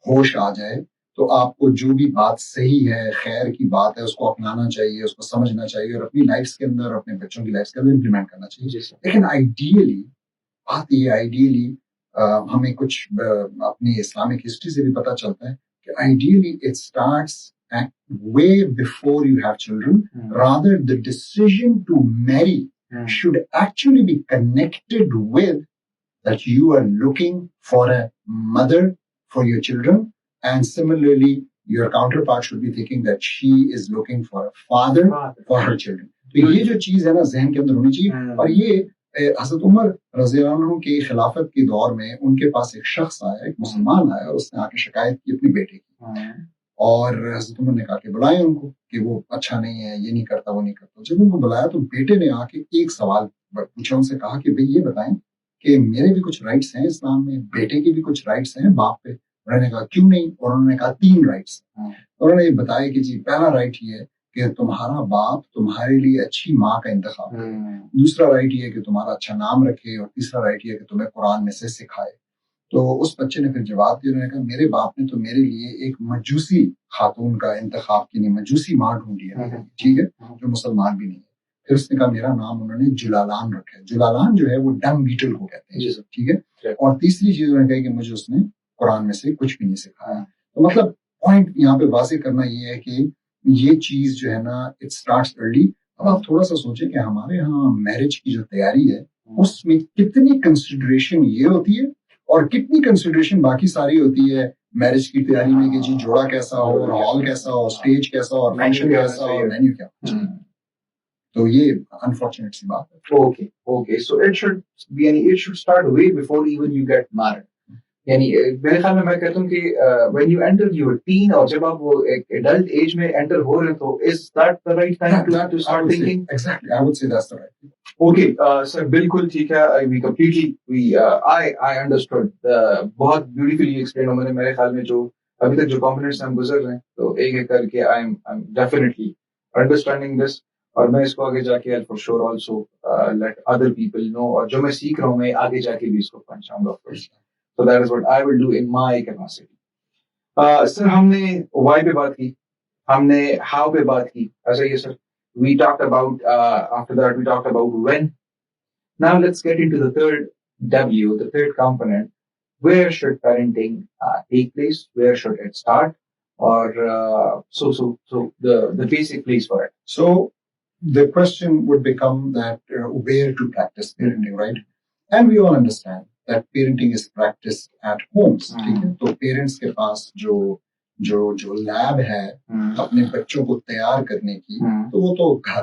होश आ जाए तो आपको जो भी बात सही है, खैर की बात है, उसको अपनाना चाहिए, उसको समझना चाहिए और अपनी लाइफ के अंदर, अपने बच्चों की लाइफ के अंदर इम्प्लीमेंट करना चाहिए। लेकिन आइडियली बात ये, आइडियली हमें कुछ अपनी इस्लामिक हिस्ट्री से भी पता चलता है कि ideally it starts way before you have children. Rather, the decision to marry should actually be connected with that you are looking for a mother for your children, and similarly your counterpart should be thinking that she is looking for a father for her children. तो ये जो चीज है ना, जहन के अंदर होनी चाहिए। और ये हजरत उमर रज़ी अल्लाह अन्हु के खिलाफत के दौर में उनके पास एक शख्स आया, एक मुसलमान आया, और उसने आके शिकायत की अपनी बेटे की, और हजरत उमर ने कहा कि बुलाएं उनको, कि वो अच्छा नहीं है, ये नहीं करता, वो नहीं करता। जब उनको बुलाया तो बेटे ने आके एक सवाल पूछा, उनसे कहा कि भाई ये बताएं कि मेरे भी कुछ राइट्स हैं इस्लाम में, बेटे के भी कुछ राइट्स हैं बाप पे। उन्होंने कहा क्यों नहीं, और उन्होंने कहा 3 राइट्स। उन्होंने ये बताया कि जी पहला राइट ये है कि तुम्हारा बाप तुम्हारे लिए अच्छी माँ का इंतखाब करे, दूसरा राइट ये है कि तुम्हारा अच्छा नाम रखे, और तीसरा राइट ये है कि तुम्हें कुरान में से सिखाए। तो उस बच्चे ने फिर जवाब दिया, उन्होंने कहा मेरे बाप ने तो मेरे लिए एक मजूसी खातून का इंतखाब की, नहीं मजूसी माँ ढूंढी है, ठीक है, जो मुसलमान भी नहीं है। फिर उसने कहा मेरा नाम उन्होंने जुलालान रखा है। जुलालान जो है वो डंग बीटल को कहते हैं, ठीक है। और तीसरी चीज उन्होंने कही कि मुझे उसने कुरान में से कुछ भी नहीं सिखाया। तो मतलब पॉइंट यहाँ पे वाज़ेह करना ये है कि ये चीज जो है ना, इट स्टार्ट्स अर्ली। अब आप थोड़ा सा सोचें कि हमारे यहाँ मैरिज की जो तैयारी है उसमें कितनी कंसिडरेशन ये होती है और कितनी कंसिडरेशन बाकी सारी होती है मैरिज की तैयारी में कि जी जोड़ा कैसा हो, और हॉल कैसा हो, स्टेज कैसा हो, फंक्शन कैसा हो, मेन्यू क्या। तो ये अनफॉर्चुनेट सी बात है। Okay. So it should start way before even you get married. यानी मेरे ख्याल में मैं कहता हूँ कि when you enter your teen और जब आप वो एक adult age में enter हो रहे हो तो is that the right time to start thinking? Exactly, I would say that's the right thing. Okay, sir, बिल्कुल ठीक है. I understood. बहुत beautifully explained उन्होंने मेरे ख्याल में जो अभी तक जो components हम गुजर रहे हैं तो एक एक करके I'm definitely understanding this और मैं इसको आगे जाके I'll for sure also let other people know और जो मैं सीख रहा हूँ मैं आगे जाके भी इसको पहुंचाऊंगा first. So that is what I will do in my capacity. Sir हमने why पे बात की, हमने how पे बात की, ऐसा ही है sir. We talked about after that we talked about when. Now let's get into the third W, the third component. Where should parenting take place? Where should it start? Or so the basic place for it. So the question would become that where to practice parenting, right? And we all understand that parenting is practiced at homes. ठीक है, तो पेरेंट्स के पास जो जो जो लैब है अपने बच्चों को तैयार करने की, तो वो तो घर.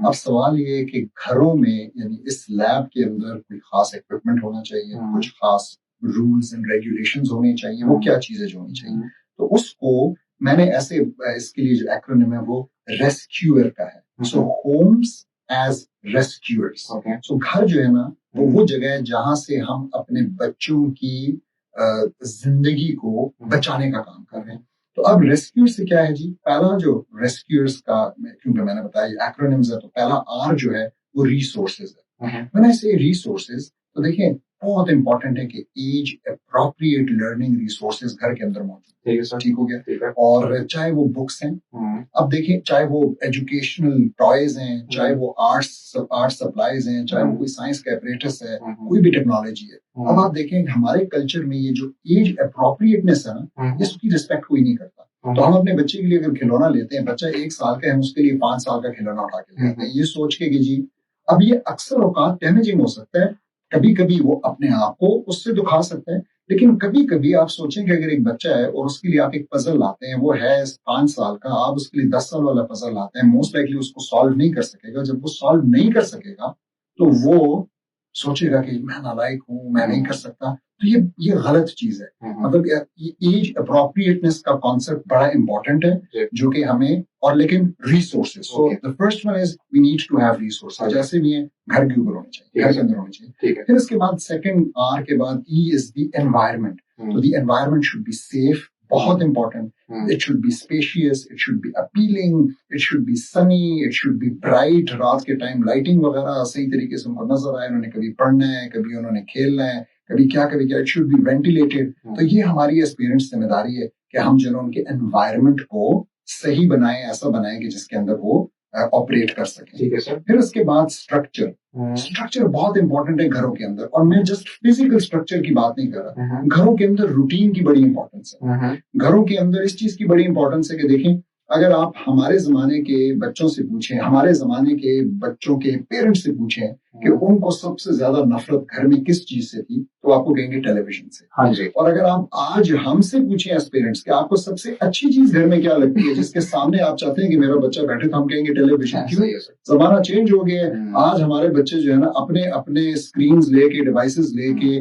अब सवाल ये है कि घरों में यानी इस लैब के अंदर कोई खास इक्विपमेंट होना चाहिए, कुछ खास रूल्स एंड रेगुलेशंस होने चाहिए, वो क्या चीजें जो होनी चाहिए. तो उसको मैंने ऐसे इसके लिए जो एक्रोनिम है वो रेस्क्यूअर का है. सो होम्स एज रेस्क्यूअर्स. सो घर जो है ना वो जगह है जहां से हम अपने बच्चों की जिंदगी को बचाने का काम कर रहे हैं. तो अब रेस्क्यूअर से क्या है जी, पहला जो रेस्क्यूअर्स का क्योंकि मैंने बताया एक्रोनिम्स है, तो पहला आर जो है वो रिसोर्सेज है. मैंने से रिसोर्सेज तो देखिए बहुत इंपॉर्टेंट है कि एज अप्रोप्रिएट लर्निंग रिसोर्सेज घर के अंदर मौजूद. ठीक हो गया. और चाहे वो बुक्स हैं, अब देखिए चाहे वो एजुकेशनल टॉयज हैं, चाहे वो आर्ट सप्लाईज हैं, चाहे वो कोई साइंस का एपरेटस है, कोई भी टेक्नोलॉजी है. अब आप देखें हमारे कल्चर में ये जो एज अप्रोप्रिएटनेस है ना, इसकी रिस्पेक्ट कोई नहीं करता. तो हम अपने बच्चे के लिए अगर खिलौना लेते हैं, बच्चा 1 साल का है, उसके लिए 5 साल का खिलौना उठा के लेते हैं, ये सोच के कि जी अब ये अक्सर औकात डैमेजिंग हो सकता है. कभी कभी वो अपने आप को उससे दुखा सकता है, लेकिन कभी कभी आप सोचें कि अगर एक बच्चा है और उसके लिए आप एक पजल लाते हैं, वो है 5 साल का, आप उसके लिए 10 साल वाला पजल लाते हैं, मोस्ट लाइकली उसको सॉल्व नहीं कर सकेगा. जब वो सॉल्व नहीं कर सकेगा तो वो सोचेगा कि मैं नालायक हूं, मैं नहीं कर सकता. तो ये गलत चीज है. मतलब एज अप्रोप्रिएटनेस का कॉन्सेप्ट बड़ा इंपॉर्टेंट है जो कि हमें, और लेकिन resources. So the first one is we need to have resources. जैसे भी है घर के ऊपर होने चाहिए, घर के अंदर होने चाहिए. फिर इसके बाद सेकंड आर के बाद ई इज द एनवायरनमेंट. तो the environment should be safe, बहुत important. It should be spacious, it should be appealing, it should be sunny, it should be bright. रात के टाइम लाइटिंग वगैरह सही तरीके से उनको नजर आए. उन्होंने कभी पढ़ना है, कभी उन्होंने खेलना है, कभी क्या. It should be ventilated. तो ये हमारी एज पेरेंट्स जिम्मेदारी है कि हम जो उनके एनवायरनमेंट को सही बनाएं, ऐसा बनाएं कि जिसके अंदर वो ऑपरेट कर सकें. ठीक है सर. फिर उसके बाद स्ट्रक्चर. स्ट्रक्चर बहुत इंपॉर्टेंट है घरों के अंदर, और मैं जस्ट फिजिकल स्ट्रक्चर की बात नहीं कर रहा. घरों के अंदर रूटीन की बड़ी इंपॉर्टेंस है. घरों के अंदर इस चीज की बड़ी इंपॉर्टेंस है कि देखें, अगर आप हमारे जमाने के बच्चों से पूछें, हमारे जमाने के बच्चों के पेरेंट्स से पूछें कि उनको सबसे ज्यादा नफरत घर में किस चीज से थी, तो आपको कहेंगे टेलीविजन से. हाँ जी. और अगर आप आज हमसे पूछें एज पेरेंट्स कि आपको सबसे अच्छी चीज घर में क्या लगती है, जिसके सामने आप चाहते हैं कि मेरा बच्चा बैठे, तो हम कहेंगे टेलीविजन. क्यों? जमाना चेंज हो गया है. आज हमारे बच्चे जो है ना अपने अपने स्क्रीन लेके, डिवाइसेस लेके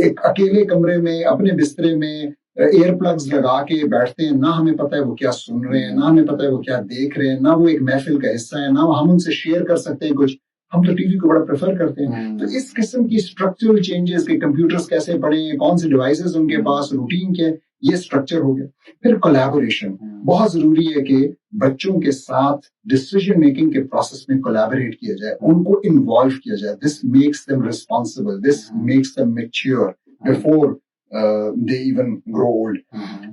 एक अकेले कमरे में अपने बिस्तरे में एयर प्लग्स लगा के बैठते हैं. ना हमें पता है वो क्या सुन रहे हैं, ना हमें पता है वो क्या देख रहे हैं, ना वो एक महफिल का हिस्सा है, ना हम उनसे शेयर कर सकते हैं कुछ. हम तो टीवी को बड़ा प्रेफर करते हैं. तो इस किस्म की स्ट्रक्चरल चेंजेस के कंप्यूटर्स कैसे पढ़े, कौन से डिवाइसेस उनके पास, रूटीन क्या, ये स्ट्रक्चर हो गया. फिर कोलैबोरेशन बहुत जरूरी है कि बच्चों के साथ डिसीजन मेकिंग के प्रोसेस में कोलैबोरेट किया जाए, उनको इन्वॉल्व किया जाए. This makes them responsible, this makes them mature before they even grow old.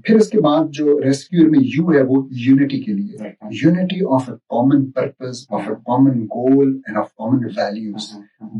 फिर इसके बाद जो रेस्क्यूअर में यू है वो यूनिटी के लिए, unity of a common purpose, of a common goal end of common values.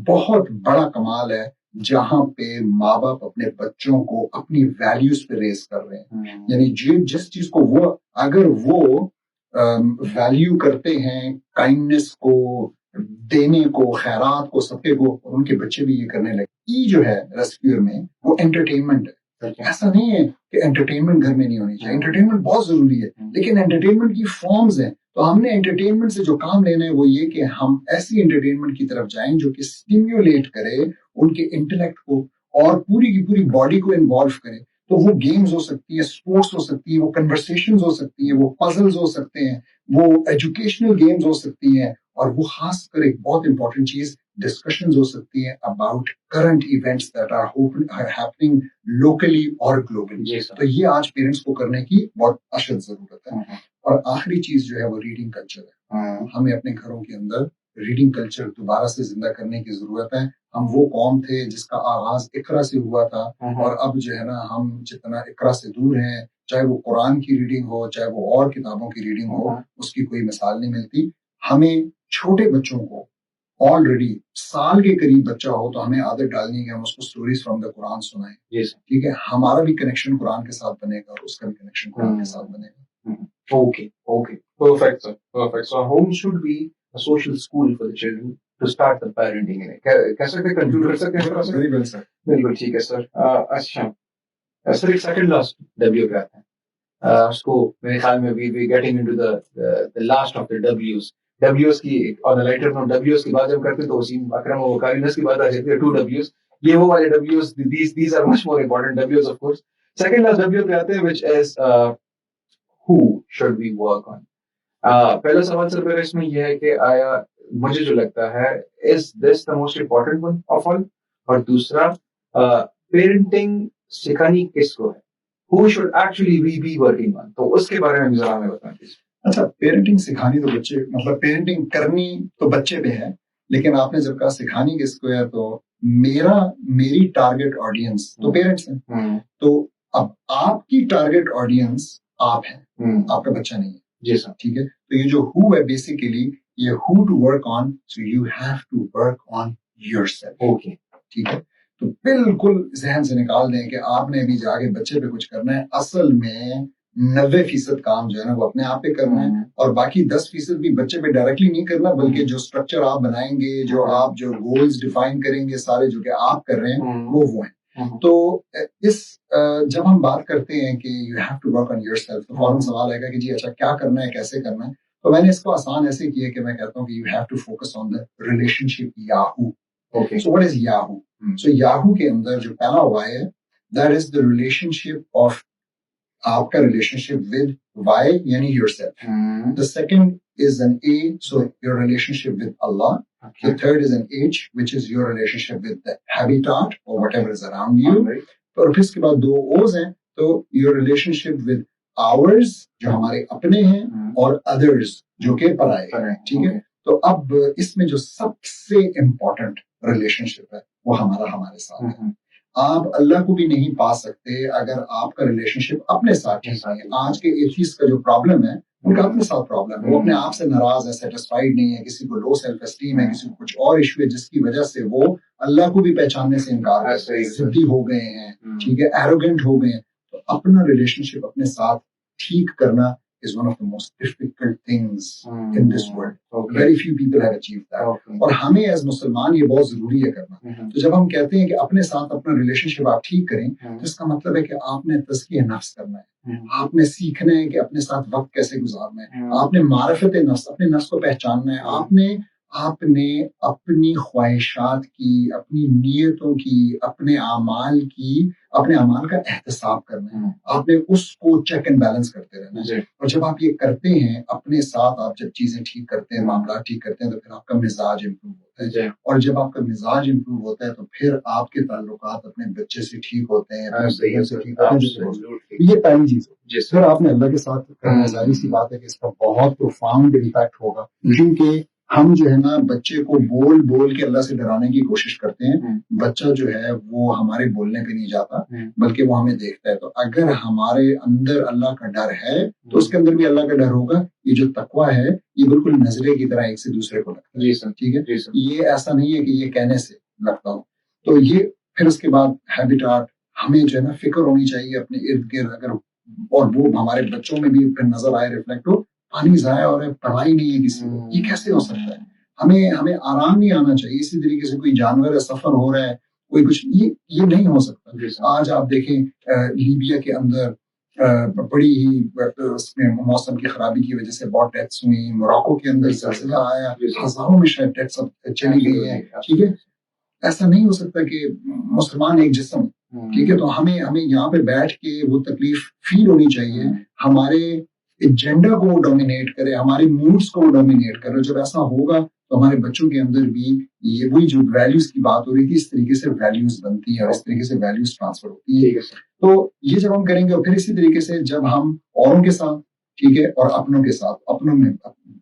बहुत बड़ा कमाल है जहां पे माँ बाप अपने बच्चों को अपनी वैल्यूज पे रेस कर रहे हैं. यानी जिस चीज को वो अगर वो वैल्यू करते हैं, काइंडनेस को, देने को, खैरात को, सबके को, उनके बच्चे भी ये करने लगे. ई जो है रेस्क्यूअर में वो एंटरटेनमेंट है। ऐसा नहीं है कि एंटरटेनमेंट घर में नहीं होनी चाहिए, एंटरटेनमेंट बहुत जरूरी है, लेकिन एंटरटेनमेंट की फॉर्म्स हैं। तो हमने एंटरटेनमेंट से जो काम लेना है वो ये कि हम ऐसी एंटरटेनमेंट की तरफ जाएं जो कि स्टिम्युलेट करे उनके इंटेलेक्ट को और पूरी की पूरी बॉडी को इन्वॉल्व करे। तो वो गेम्स हो सकती है, स्पोर्ट्स हो सकती है, वो कन्वर्सेशंस हो सकती है, वो पजल्स हो सकते हैं, वो एजुकेशनल गेम्स हो सकती हैं, और वो खासकर एक बहुत इंपॉर्टेंट चीज डिस्कशंस हो सकती है about current events that are happening locally और ग्लोबली। तो ये आज पेरेंट्स को करने की बहुत अशद जरूरत है। और आखिरी चीज जो है वो रीडिंग कल्चर है। हमें अपने घरों के अंदर रीडिंग कल्चर दोबारा से जिंदा करने की जरूरत है। हम वो कौम थे जिसका आगाज इकरा से हुआ था, और अब जो है ना हम जितना इकरा से दूर हैं, चाहे वो कुरान की रीडिंग हो, चाहे वो और किताबों की रीडिंग हो, उसकी कोई मिसाल नहीं मिलती। हमें छोटे बच्चों को ऑलरेडी साल के करीब बच्चा हो तो हमें आदत डालनी है कि हम उसको स्टोरीज फ्रॉम द कुरान सुनाएं। ठीक है, हमारा भी कनेक्शन कुरान के साथ बनेगा और उसका भी कनेक्शन कुरान के साथ बनेगा। Okay, okay, perfect, sir. Perfect. So, home should be a social school for the children to start the parenting in it. कैसे पे कंक्लूड कर सकते हैं? वेरी वेल सर, बिल्कुल ठीक है सर। अच्छा सर, एक सेकंड लास्ट डब्ल्यू पे आते हैं। उसको मेरे ख्याल में we getting into the last of the डब्ल्यूज की ऑन लाइटर नोट। डब्ल्यूज की बात जब करते हैं तो वसीम अकरम और वकारिनस की बात आ जाती है। 2 डब्ल्यूज, ये वो वाले डब्ल्यूज, these are much more important डब्ल्यूज of course. Second last W पे आते हैं, which is who should we work on? पहला सवाल सर मेरा इसमें यह है कि आया मुझे जो लगता है is this the most important one of all, और दूसरा पेरेंटिंग सिखानी किसको है, who should actually we be working on, तो उसके बारे में जरा हमें बताएं प्लीज। अच्छा, पेरेंटिंग सिखानी तो बच्चे, मतलब पेरेंटिंग करनी तो बच्चे पे है, लेकिन आपने जब कहा सिखानी किसको है तो मेरी टारगेट ऑडियंस तो पेरेंट्स हैं। तो अब आपकी टारगेट ऑडियंस आप हैं, आपका बच्चा नहीं है। जी सर। ठीक है, तो ये जो हु है बेसिकली ये who to work on, so you have to work on yourself. Okay, ठीक है, तो बिल्कुल जहन से निकाल दें कि आपने भी जाके बच्चे पे कुछ करना है। असल में 90% काम जो है ना वो अपने आप पे करना है, और बाकी 10% भी बच्चे पे डायरेक्टली नहीं करना, बल्कि जो स्ट्रक्चर आप बनाएंगे, जो गोल्स डिफाइन करेंगे सारे जो कि आप कर रहे हैं वो है। तो इस जब हम बात करते हैं कि you have to work on yourself, तो फौरन सवाल आएगा कि जी अच्छा क्या करना है, कैसे करना है। तो मैंने इसको आसान ऐसे किया कि मैं कहता हूँ कि you have to focus on the relationship Yahoo. Okay, so what is Yahoo? So Yahoo के अंदर जो पहला हुआ है that is the relationship of आपका रिलेशनशिप विद वाई यानी yourself. The second is an A, so your relationship with Allah. Okay. The third is an H, which is your relationship with the habitat or whatever is around you. और फिर इसके बाद 2 O's हैं, तो your relationship with ours जो हमारे अपने हैं, और others जो के पराए हैं। ठीक है, तो अब इसमें जो सबसे इम्पोर्टेंट रिलेशनशिप है वो हमारे साथ है। आप अल्लाह को भी नहीं पा सकते अगर आपका रिलेशनशिप अपने साथ ठीक नहीं है। आज के एथीस्ट का जो प्रॉब्लम है उनका अपने साथ प्रॉब्लम है, वो अपने आप से नाराज है, सेटिस्फाइड नहीं है, किसी को लो सेल्फ एस्टीम है, किसी को कुछ और इशू है जिसकी वजह से वो अल्लाह को भी पहचानने से इनकार करते हैं, जिद्दी हो गए हैं, ठीक है, एरोगेंट हो गए हैं। तो अपना रिलेशनशिप अपने साथ ठीक करना is one of the most difficult things in this world. Okay. Very few people have achieved that. Okay. और हमें एज मुसलमान ये बहुत जरूरी है करना। तो जब हम कहते हैं कि अपने साथ अपना रिलेशनशिप आप ठीक करें, तो इसका मतलब है कि आपने तज़किया नफ्स करना है, आपने सीखना है कि अपने साथ वक्त कैसे गुजारना है, आपने मारिफत नफ्स, अपने नफ्स को पहचानना है, आपने अपनी ख्वाहिशात की, अपनी नीयतों की, अपने अमाल का एहतसाब करना है, आपने उसको चेक एंड बैलेंस करते रहना है। और जब आप ये करते हैं अपने साथ, आप जब चीजें ठीक करते हैं, मामला ठीक करते हैं, तो फिर आपका मिजाज इम्प्रूव होता है, और जब आपका मिजाज इम्प्रूव होता है तो फिर आपके ताल्लुकात अपने बच्चे से ठीक होते हैं, अपने बहन से ठीक होते हैं। ये पहली चीज है। फिर आपने अल्लाह के साथ करना, जाहिर सी बात है कि इसका बहुत प्रोफाउंड इम्पैक्ट होगा, क्योंकि हम जो है ना बच्चे को बोल बोल के अल्लाह से डराने की कोशिश करते हैं। बच्चा जो है वो हमारे बोलने पे नहीं जाता, बल्कि वो हमें देखता है। तो अगर हमारे अंदर अल्लाह का डर है तो उसके अंदर भी अल्लाह का डर होगा। ये जो तकवा है ये बिल्कुल नजरे की तरह एक से दूसरे को लगता है। ठीक है, ये ऐसा नहीं है कि ये कहने से लगता हो। तो ये फिर उसके बाद हैबिटाट, हमें जो है ना फिक्र होनी चाहिए अपने इर्द गिर्द, अगर और वो हमारे बच्चों में भी फिर नजर आए, रिफ्लेक्ट हो। पानी जाया हो रहा है, पढ़ाई नहीं है किसी को, ये कैसे हो सकता है? हमें आराम नहीं आना चाहिए। इसी तरीके से कोई जानवर है, सफर हो रहा है, कोई कुछ, ये नहीं हो सकता। आज आप देखें लीबिया के अंदर बड़ी ही उसमें मौसम की खराबी की वजह से बहुत डेथ्स हुई, मोरक्को के अंदर ज़लज़ला आया, हजारों में शायद डेथ्स चली गई है, ठीक है। ऐसा नहीं हो सकता कि मुसलमान एक जिस्म, ठीक है। तो हमें हमें यहाँ पे बैठ के वो तकलीफ फील होनी चाहिए, हमारे एजेंडा को डोमिनेट करे, हमारे मूड्स को डोमिनेट करे। जब ऐसा होगा तो हमारे बच्चों के अंदर भी ये वही जो वैल्यूज की बात हो रही थी, इस तरीके से वैल्यूज बनती है और इस तरीके से वैल्यूज ट्रांसफर होती है। तो ये जब हम करेंगे, और फिर इसी तरीके से जब हम औरों के साथ, ठीक है, और अपनों के साथ, अपनों में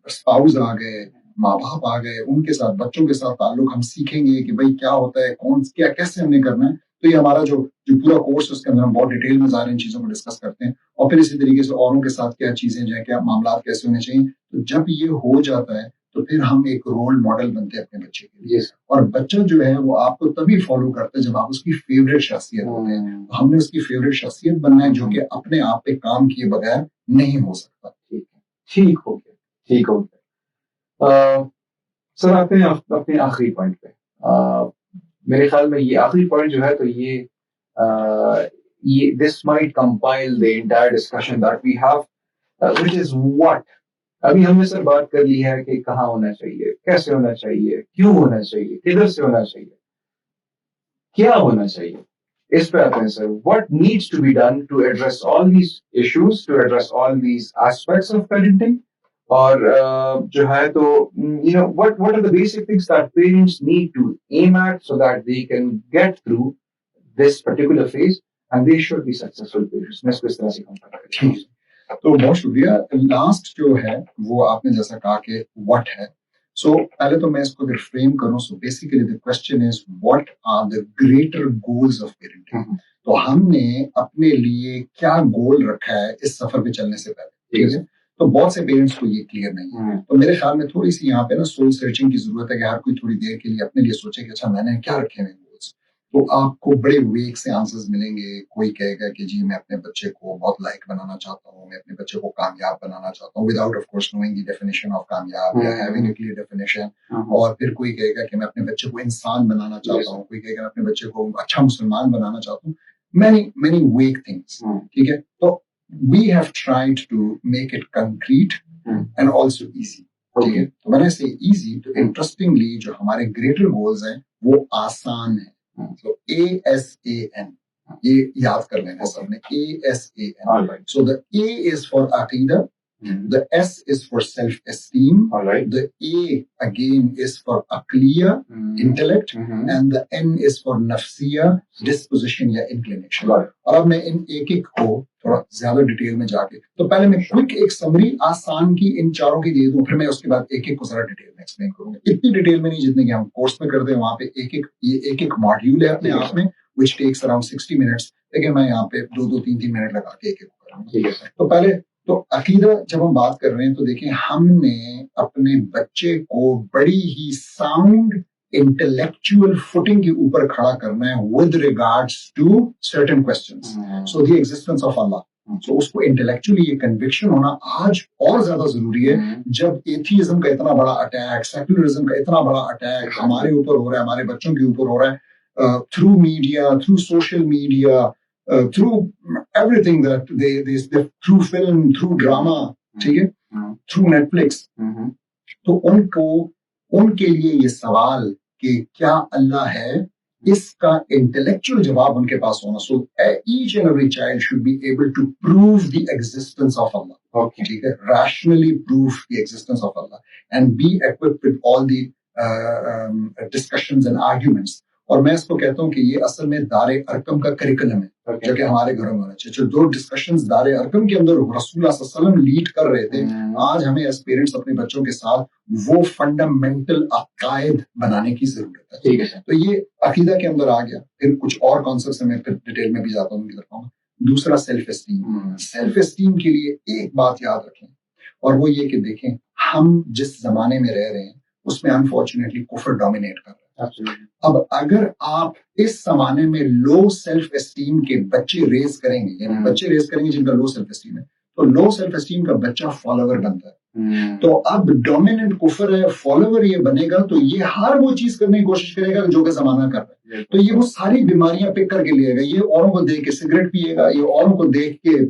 स्पाउस आ गए, माँ बाप आ गए, उनके साथ, बच्चों के साथ ताल्लुक हम सीखेंगे कि भाई क्या होता है, कौन क्या कैसे हमने करना है। तो ये हमारा जो जो पूरा कोर्स है उसके अंदर हम बहुत डिटेल में जा रहे हैं, इन चीजों को डिस्कस करते हैं। और फिर इसी तरीके से औरों के साथ क्या चीजें जो है, क्या मामला कैसे होने चाहिए। तो जब ये हो जाता है तो फिर हम एक रोल मॉडल बनते हैं अपने बच्चे के लिए। और बच्चा जो है वो आपको तभी फॉलो करता है जब आप उसकी फेवरेट शख्सियत होते हैं। तो हमने उसकी फेवरेट शख्सियत बनना है, जो कि अपने आप पे काम किए बगैर नहीं हो सकता। ठीक हो गया, ठीक हो गया। सर आते हैं अपने आखिरी पॉइंट पे। मेरे ख्याल में ये आखिरी पॉइंट जो है, तो ये this might compile the entire discussion that we have, which is what. अभी हमने सर बात कर ली है कि कहाँ होना चाहिए, कैसे होना चाहिए, क्यों होना चाहिए, किधर से होना चाहिए, क्या होना चाहिए। इस पे आते हैं sir, what needs to be done to address all these issues, to address all these aspects of parenting. और जो है तो what are the basic things that parents need to aim at so that they can get through this particular phase and they should be successful parents। मैं इसको इस तरह से कहूँगा। ठीक है, तो बहुत शुक्रिया। लास्ट जो है वो आपने जैसा कहा कि व्हाट है। सो पहले तो मैं इसको अगर फ्रेम करूं, so basically the question is what are the greater goals of parenting. तो हमने अपने लिए क्या गोल रखा है इस सफर पे चलने से पहले, ठीक है। तो बहुत से पेरेंट्स को ये क्लियर नहीं है। तो मेरे ख्याल में थोड़ी सी यहाँ पे ना सोल सर्चिंग की जरूरत है कि हर कोई थोड़ी देर के लिए अपने लिए सोचे कि अच्छा मैंने क्या रखे हैं गोल्स। तो आपको बड़े वेग से आंसर्स मिलेंगे। कोई कहेगा कि जी मैं अपने बच्चे को बहुत लाइक बनाना चाहता हूँ, मैं अपने बच्चे को कामयाब बनाना चाहता हूँ, without of course knowing the definition of कामयाब या हैविंग अ क्लियर डेफिनेशन। और फिर कोई कहेगा कि मैं अपने बच्चे को इंसान बनाना चाहता हूँ, कोई कहेगा मैं अपने बच्चे को अच्छा मुसलमान बनाना चाहता हूँ। many vague things, ठीक है। तो we have tried to make it concrete and also easy, ठीक है। तो when I say easy, तो interestingly जो हमारे greater goals हैं वो आसान है। So ASAN, ये याद कर लेना सबने, ASAN। So the A is for Aqidah, the S is for self-esteem, the A again is for Aqliya, intellect, and the N is for Nafsiya, disposition या inclination। और अब मैं इन एक एक को थोड़ा ज्यादा डिटेल में जाके, तो पहले मैं क्विक एक समरी आसान की इन चारों की दे दूं, फिर मैं उसके बाद एक एक को जरा डिटेल में एक्सप्लेन करूंगा। इतनी डिटेल में नहीं जितने कि हम कोर्स में करते हैं, वहां पे एक एक मॉड्यूल है अपने आप में, which takes around 60 minutes, लेकिन मैं यहाँ पे 2-3 मिनट लगा के एक एक करूंगा। तो पहले तो अकीदा जब हम बात कर रहे हैं, तो देखिए हमने अपने बच्चे को बड़ी ही साउंड इंटेलेक्चुअल फुटिंग के ऊपर खड़ा करना है with regards to certain questions. So the existence of Allah, so उसको इंटेलेक्चुअली ये कन्विक्शन होना आज और ज्यादा जरूरी है, जब एथियज्म का इतना बड़ा अटैक, सेक्युलरिज्म का इतना बड़ा अटैक हमारे ऊपर हो रहा है, हमारे बच्चों के ऊपर हो रहा है, through media, through social media, through everything that they through film, through drama, ठीक है, through Netflix। तो उनके लिए ये सवाल कि क्या अल्लाह है, इसका इंटेलेक्चुअल जवाब उनके पास होना। सो each and every child should be able to prove the existence of Allah, ठीक है, rationally prove the existence of Allah and be equipped with all the discussions and arguments। और मैं इसको कहता हूँ कि ये असल में दारे अरकम का करिकुलम है, जो कि हमारे घरों में होना चाहिए। जो दो डिस्कशंस दारे अरकम के अंदर रसूल सल्लल्लाहु अलैहि वसल्लम लीड कर रहे थे, आज हमें एज पेरेंट्स अपने बच्चों के साथ वो फंडामेंटल अकायद बनाने की जरूरत है, ठीक है। तो ये अकीदा के अंदर आ गया। फिर कुछ और कॉन्सेप्ट्स में फिर डिटेल में भी जाता हूँ। दूसरा सेल्फ एस्टीम। सेल्फ एस्टीम के लिए एक बात याद रखें, और वो ये कि देखें हम जिस जमाने में रह रहे हैं उसमें अनफॉर्चुनेटली कुफर डोमिनेट कर रहा है। अब अगर आप इस जमाने में लो सेल्फ एस्टीम के बच्चे रेज करेंगे, यानी बच्चे रेज करेंगे जिनका लो सेल्फ एस्टीम है, तो लो सेल्फ एस्टीम का बच्चा फॉलोवर बनता है। तो अब डोमिनेंट कुफर है, फॉलोवर ये बनेगा, तो ये हर वो चीज करने की कोशिश करेगा जो कि जमाना कर रहा है। तो ये वो सारी बीमारियां पिक करके लेगा, ये औरों को देख के सिगरेट पिएगा, ये औरों को देख के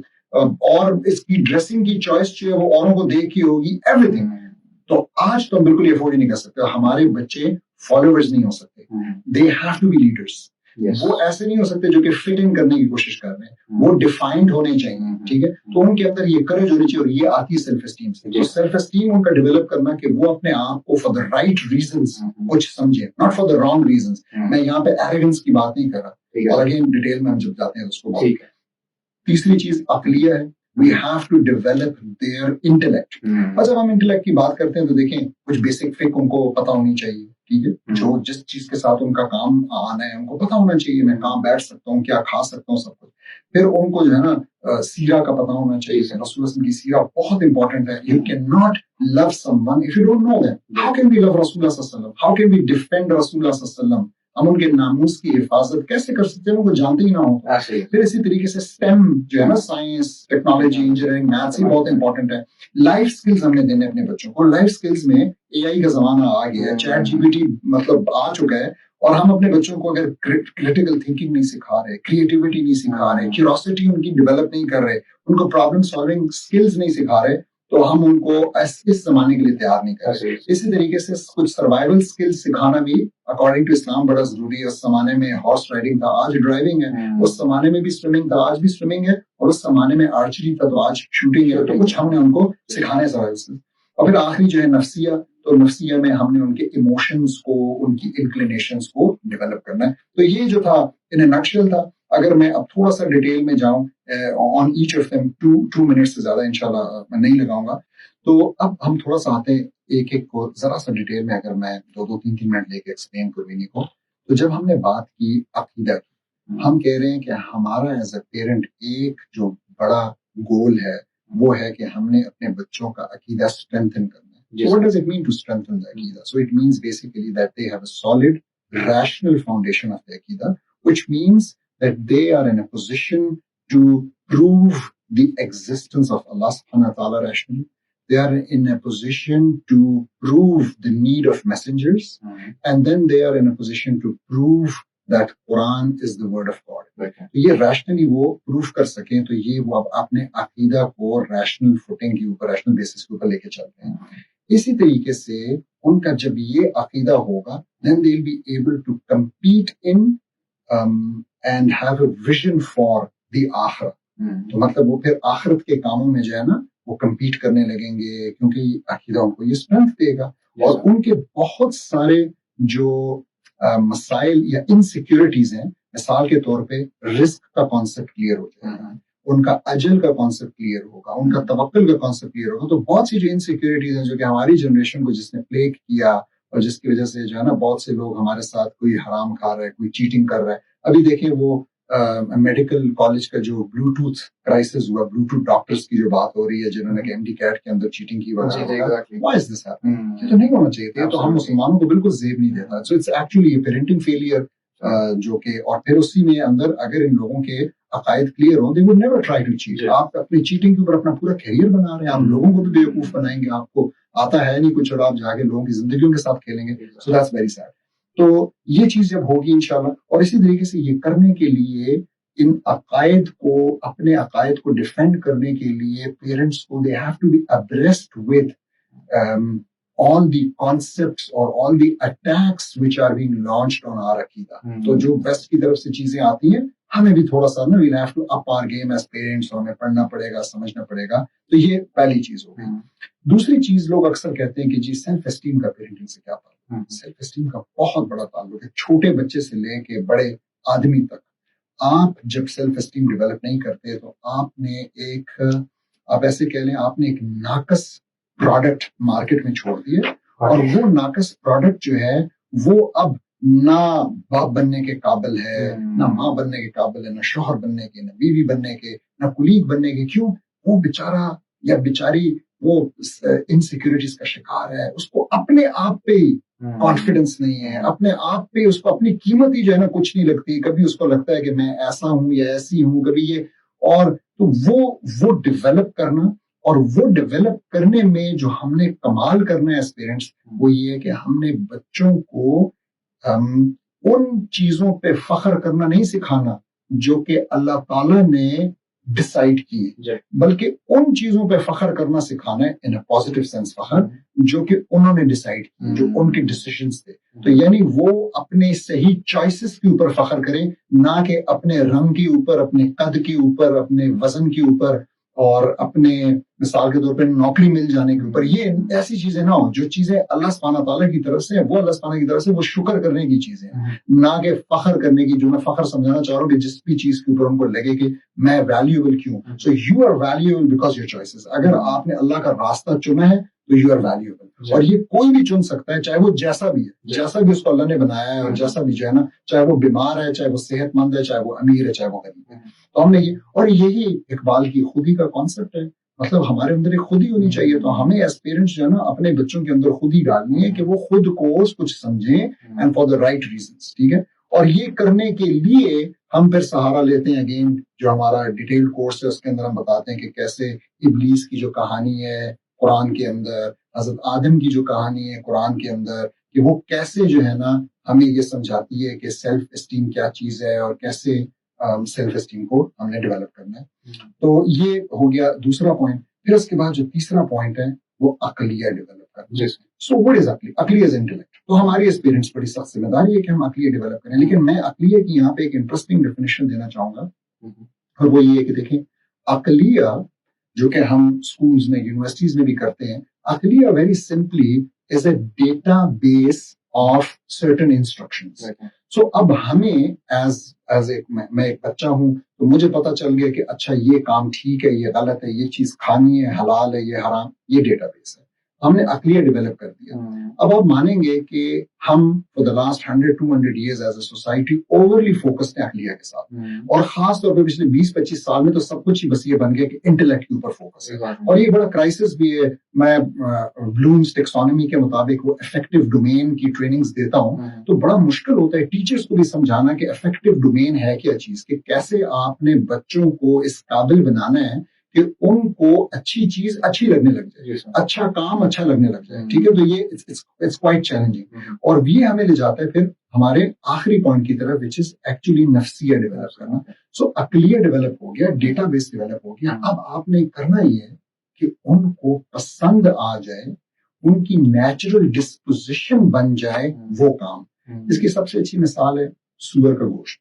और इसकी ड्रेसिंग की चॉइस जो है वो औरों को देख के होगी, एवरीथिंग। तो आज तो हम बिल्कुल ये अफोर्ड ही नहीं कर सकते, हमारे बच्चे फॉलोअर्स नहीं हो सकते, they have to be leaders. वो ऐसे नहीं हो सकते जो कि फिट इन करने की कोशिश कर रहे हैं, वो डिफाइंड होने चाहिए, ठीक है। तो उनके अंदर ये करेज होनी चाहिए, और ये आती है सेल्फ एस्टीम से। तो सेल्फ एस्टीम उनका डेवलप करना कि वो अपने आप को फॉर द राइट रीजंस कुछ समझे, not for the wrong reasons. मैं यहाँ पे एरोगेंस की बात नहीं कर रहा, और अगेन डिटेल में हम जब जाते हैं तो उसको बात। तीसरी चीज अक्लिया है, we have to develop their intellect। और जब हम इंटेलेक्ट की बात करते हैं तो देखें कुछ बेसिक फिक उनको पता होनी चाहिए, ठीक है। जो जिस चीज के साथ उनका काम आना है उनको पता होना चाहिए, मैं कहाँ बैठ सकता हूँ, क्या खा सकता हूँ, सब कुछ। फिर उनको जो है ना सीरा का पता होना चाहिए, रसूल की सीरा बहुत इंपॉर्टेंट है। You can not love someone if you don't know them. How can we love रसूल सल्लल्लाहु अलैहि वसल्लम, हाउ कैन वी डिफेंड रसूल सल्लल्लाहु अलैहि वसल्लम, हम उनके नामूस की हिफाजत कैसे कर सकते हैं, उनको जानते ही ना हो। फिर इसी तरीके से स्टेम जो है ना, साइंस, टेक्नोलॉजी, इंजीनियरिंग, मैथ्स, ये बहुत इंपॉर्टेंट है। लाइफ स्किल्स हमने देने अपने बच्चों को। लाइफ स्किल्स में एआई का जमाना आ गया है, चैट जीपीटी मतलब आ चुका है, और हम अपने बच्चों को अगर क्रिटिकल थिंकिंग नहीं सिखा रहे, क्रिएटिविटी नहीं सिखा रहे, क्यूरोसिटी उनकी डेवलप नहीं कर रहे, उनको प्रॉब्लम सॉल्विंग स्किल्स नहीं सिखा रहे, तो हम उनको इस जमाने के लिए तैयार नहीं कर रहे। इसी तरीके से कुछ सर्वाइवल स्किल्स सिखाना भी अकॉर्डिंग टू इस्लाम बड़ा जरूरी है। उस जमाने में हॉर्स राइडिंग था, आज ड्राइविंग है। उस जमाने में भी स्विमिंग था, आज भी स्विमिंग है। और उस जमाने में आर्चरी था, तो आज शूटिंग है। तो कुछ हमने उनको सिखाने सर्वाइवल स्किल्स। और फिर आखिरी जो है नफ्सिया, तो नफ्सिया में हमने उनके इमोशंस को, उनकी इंक्लिनेशंस को डेवलप करना है। तो ये जो था इन ए नटशेल था। अगर मैं अब थोड़ा सा डिटेल में जाऊं on each of them, 2 minutes से ज्यादा इंशाल्लाह मैं नहीं लगाऊंगा। तो अब हम थोड़ा सा आते हैं एक एक को जरा सा डिटेल में, अगर मैं 2-3 मिनट लेके एक्सप्लेन करूँ इन्हीं को। तो जब हमने बात की अकीदा की, हम कह रहे हैं कि हमारा एज अ पेरेंट एक जो बड़ा गोल है वो है कि हमने अपने बच्चों का अकीदा स्ट्रेंथन करना है। So what does it mean to strengthen the Aqidah? So it means basically that they have a solid, rational foundation of the Aqidah, which means that they are in a position to prove the existence of Allah subhanahu wa ta'ala rationally. They are in a position to prove the need of messengers. And then they are in a position to prove that Quran is the word of God. ये rationally वो prove कर सकें, तो ये वो अब अपने अकीदा को rational footing के ऊपर, rational basis के ऊपर लेके चलते हैं। इसी तरीके से उनका जब ये अकीदा होगा, then they'll be able to compete in and have a vision for the आखिरत। तो मतलब वो फिर आखिरत के कामों में जो है ना वो compete करने लगेंगे, क्योंकि अकीदा उनको ये strength देगा। और उनके बहुत सारे जो मसाइल या इनसिक्योरिटीज हैं, मिसाल के तौर पे रिस्क का कॉन्सेप्ट क्लियर हो जाएगा, उनका अजल का कॉन्सेप्ट क्लियर होगा, उनका तवक्कुल का कॉन्सेप्ट क्लियर होगा। तो बहुत सी जो इनसिक्योरिटीज हैं जो कि हमारी जनरेशन को जिसने प्लेग किया, और जिसकी वजह से जो है ना बहुत से लोग हमारे साथ, कोई हराम खा रहा है, कोई चीटिंग कर रहा है। अभी देखें वो मेडिकल कॉलेज का जो ब्लूटूथ क्राइसिस हुआ, ब्लूटूथ डॉक्टर्स की जो बात हो रही है जिन्होंने एमडी कैट के अंदर चीटिंग की, व्हाई इज दिस हैपनिंग? ये तो नहीं होना चाहिए था, तो हम मुसलमानों को बिल्कुल जेब नहीं देता। So it's actually parenting failure जो कि, और फिर उसी में अंदर अगर इन लोगों के अकायद क्लियर हो, they would never try to cheat. आप अपनी चीटिंग के ऊपर अपना पूरा करियर बना रहे हैं, आप लोगों को भी बेवकूफ बनाएंगे, आपको आता है नहीं कुछ और आप जाके लोगों की जिंदगियों के साथ खेलेंगे। So that's very sad. तो ये चीज जब होगी इंशाल्लाह, और इसी तरीके से ये करने के लिए इन अकायद को, अपने अकायद को डिफेंड करने के लिए पेरेंट्स को they have to be abreast with all the concepts or all the attacks which are being launched on our Aqidah. तो जो वेस्ट की तरफ से चीजें आती हैं, हमें भी थोड़ा सा ना we'll have to up our game as parents, और हमें पढ़ना पड़ेगा, समझना पड़ेगा। तो ये पहली चीज हो गई। दूसरी चीज, लोग अक्सर कहते हैं कि जी सेल्फ एस्टीम का पेरेंटिंग से क्या ताल्लुक? सेल्फ एस्टीम का बहुत बड़ा ताल्लुक है, छोटे बच्चे से लेके बड़े आदमी तक। आप जब सेल्फ एस्टीम डेवलप नहीं करते तो आपने एक, आप ऐसे कह लें, आपने एक नाकस प्रोडक्ट मार्केट में छोड़ दिए, और वो नाकस प्रोडक्ट जो है वो अब ना बाप बनने के काबिल है, ना माँ बनने के काबिल है, ना शोहर बनने के, ना बीवी बनने के, ना कुलीग बनने के। क्यों? वो बेचारा या बेचारी वो इनसिक्योरिटीज का शिकार है, उसको अपने आप पे ही कॉन्फिडेंस नहीं है, अपने आप पे उसको अपनी कीमत ही जो है ना कुछ नहीं लगती। कभी उसको लगता है कि मैं ऐसा हूं या ऐसी हूं, कभी ये, और तो वो डेवलप करना, और वो डेवलप करने में जो हमने कमाल करना है एज पेरेंट्स, वो ये है कि हमने बच्चों को उन चीजों पे फख्र करना नहीं सिखाना जो कि अल्लाह ताला ने डिसाइड किए, बल्कि उन चीजों पे फख्र करना सिखाना है, इन अ पॉजिटिव सेंस फख्र, जो कि उन्होंने डिसाइड किए, जो उनके डिसीजंस थे। तो यानी वो अपने सही चॉइसेस के ऊपर फख्र करें, ना कि अपने रंग के ऊपर, अपने कद के ऊपर, अपने वजन के ऊपर, और अपने मिसाल के तौर पर नौकरी मिल जाने के ऊपर। ये ऐसी चीजें ना हो, जो चीजें अल्लाह सुब्हानहू ताला की तरफ से, वो अल्लाह सुब्हानहू की तरफ से वो शुक्र करने की चीजें हैं, ना कि फख्र करने की। जो मैं फख्र समझाना चाह रहा हूँ कि जिस भी चीज के ऊपर उनको लगे कि मैं वैल्यूएबल क्यों। So you are valuable because your choices. अगर आपने अल्लाह का रास्ता चुना है तो यू आर वैल्यूएबल। और ये कोई भी चुन सकता है, चाहे वो जैसा भी है, जैसा भी उसको अल्लाह ने बनाया है, और जैसा भी जो है ना, चाहे वो बीमार है, चाहे वो सेहतमंद है, चाहे वो अमीर है, चाहे वो गरीब है। तो हमने ये, और यही इकबाल की खुदी का कॉन्सेप्ट है, मतलब हमारे अंदर एक खुदी होनी चाहिए। तो हमें एज पेरेंट्स जो है ना, अपने बच्चों के अंदर खुदी डालनी है कि वो खुद को कुछ समझें, and for the right reasons, ठीक है। और ये करने के लिए हम फिर सहारा लेते हैं, अगेन जो हमारा डिटेल कोर्स है उसके अंदर हम बताते हैं कि कैसे इब्लीस की जो कहानी है कुरान के अंदर, हजरत आदम की जो कहानी है कुरान के अंदर, कि वो कैसे जो है ना हमें ये समझाती है कि सेल्फ एस्टीम क्या चीज है, और कैसे सेल्फ एस्टीम को हमने डेवलप करना है। तो ये हो गया दूसरा पॉइंट। फिर उसके बाद जो तीसरा पॉइंट है वो अकलिया डेवलप करना। सो व्हाट इज अकली? अकली इज इंटेलेक्ट। तो हमारी एज पेरेंट्स बड़ी सख्त जिम्मेदारी है कि हम अकलिया डेवलप करें। लेकिन मैं अकलिया की यहाँ पे एक इंटरेस्टिंग डेफिनेशन देना चाहूंगा, और वो ये है कि देखें, अकलिया जो कि हम स्कूल्स में, यूनिवर्सिटीज में भी करते हैं, अकलिया very simply is a database of certain instructions. So अब हमें एज एक, मैं एक बच्चा हूं, तो मुझे पता चल गया कि अच्छा ये काम ठीक है, ये गलत है, ये चीज खानी है, हलाल है, ये हराम, ये डेटाबेस है। हमने अकलिया डेवलप कर दिया। अब आप मानेंगे कि हम for the last 100-200 years as a society overly focused है अकलिया के साथ, और खास तौर पर पिछले 20-25 साल में तो सब कुछ ही बस ये बन गया कि इंटेलेक्ट के ऊपर फोकस है। और ये बड़ा क्राइसिस भी है। मैं ब्लूम्स टेक्सोनॉमी के मुताबिक वो इफेक्टिव डोमेन की ट्रेनिंग्स देता हूँ, तो बड़ा मुश्किल होता है टीचर्स को भी समझाना कि इफेक्टिव डोमेन है क्या चीज, कि कैसे आपने बच्चों को इस काबिल बनाना है कि उनको अच्छी चीज अच्छी लगने लग जाए, अच्छा काम अच्छा लगने लग जाए, ठीक है। तो ये इट्स क्वाइट चैलेंजिंग, और ये हमें ले जाता है फिर हमारे आखिरी पॉइंट की तरफ, विच इज एक्चुअली नफ्सिया डेवलप करना। सो अकलिया डेवलप हो गया, डेटाबेस डेवलप हो गया। अब आपने करना ये है कि उनको पसंद आ जाए, उनकी नेचुरल डिस्पोजिशन बन जाए वो काम। इसकी सबसे अच्छी मिसाल है सूअर का गोश्त।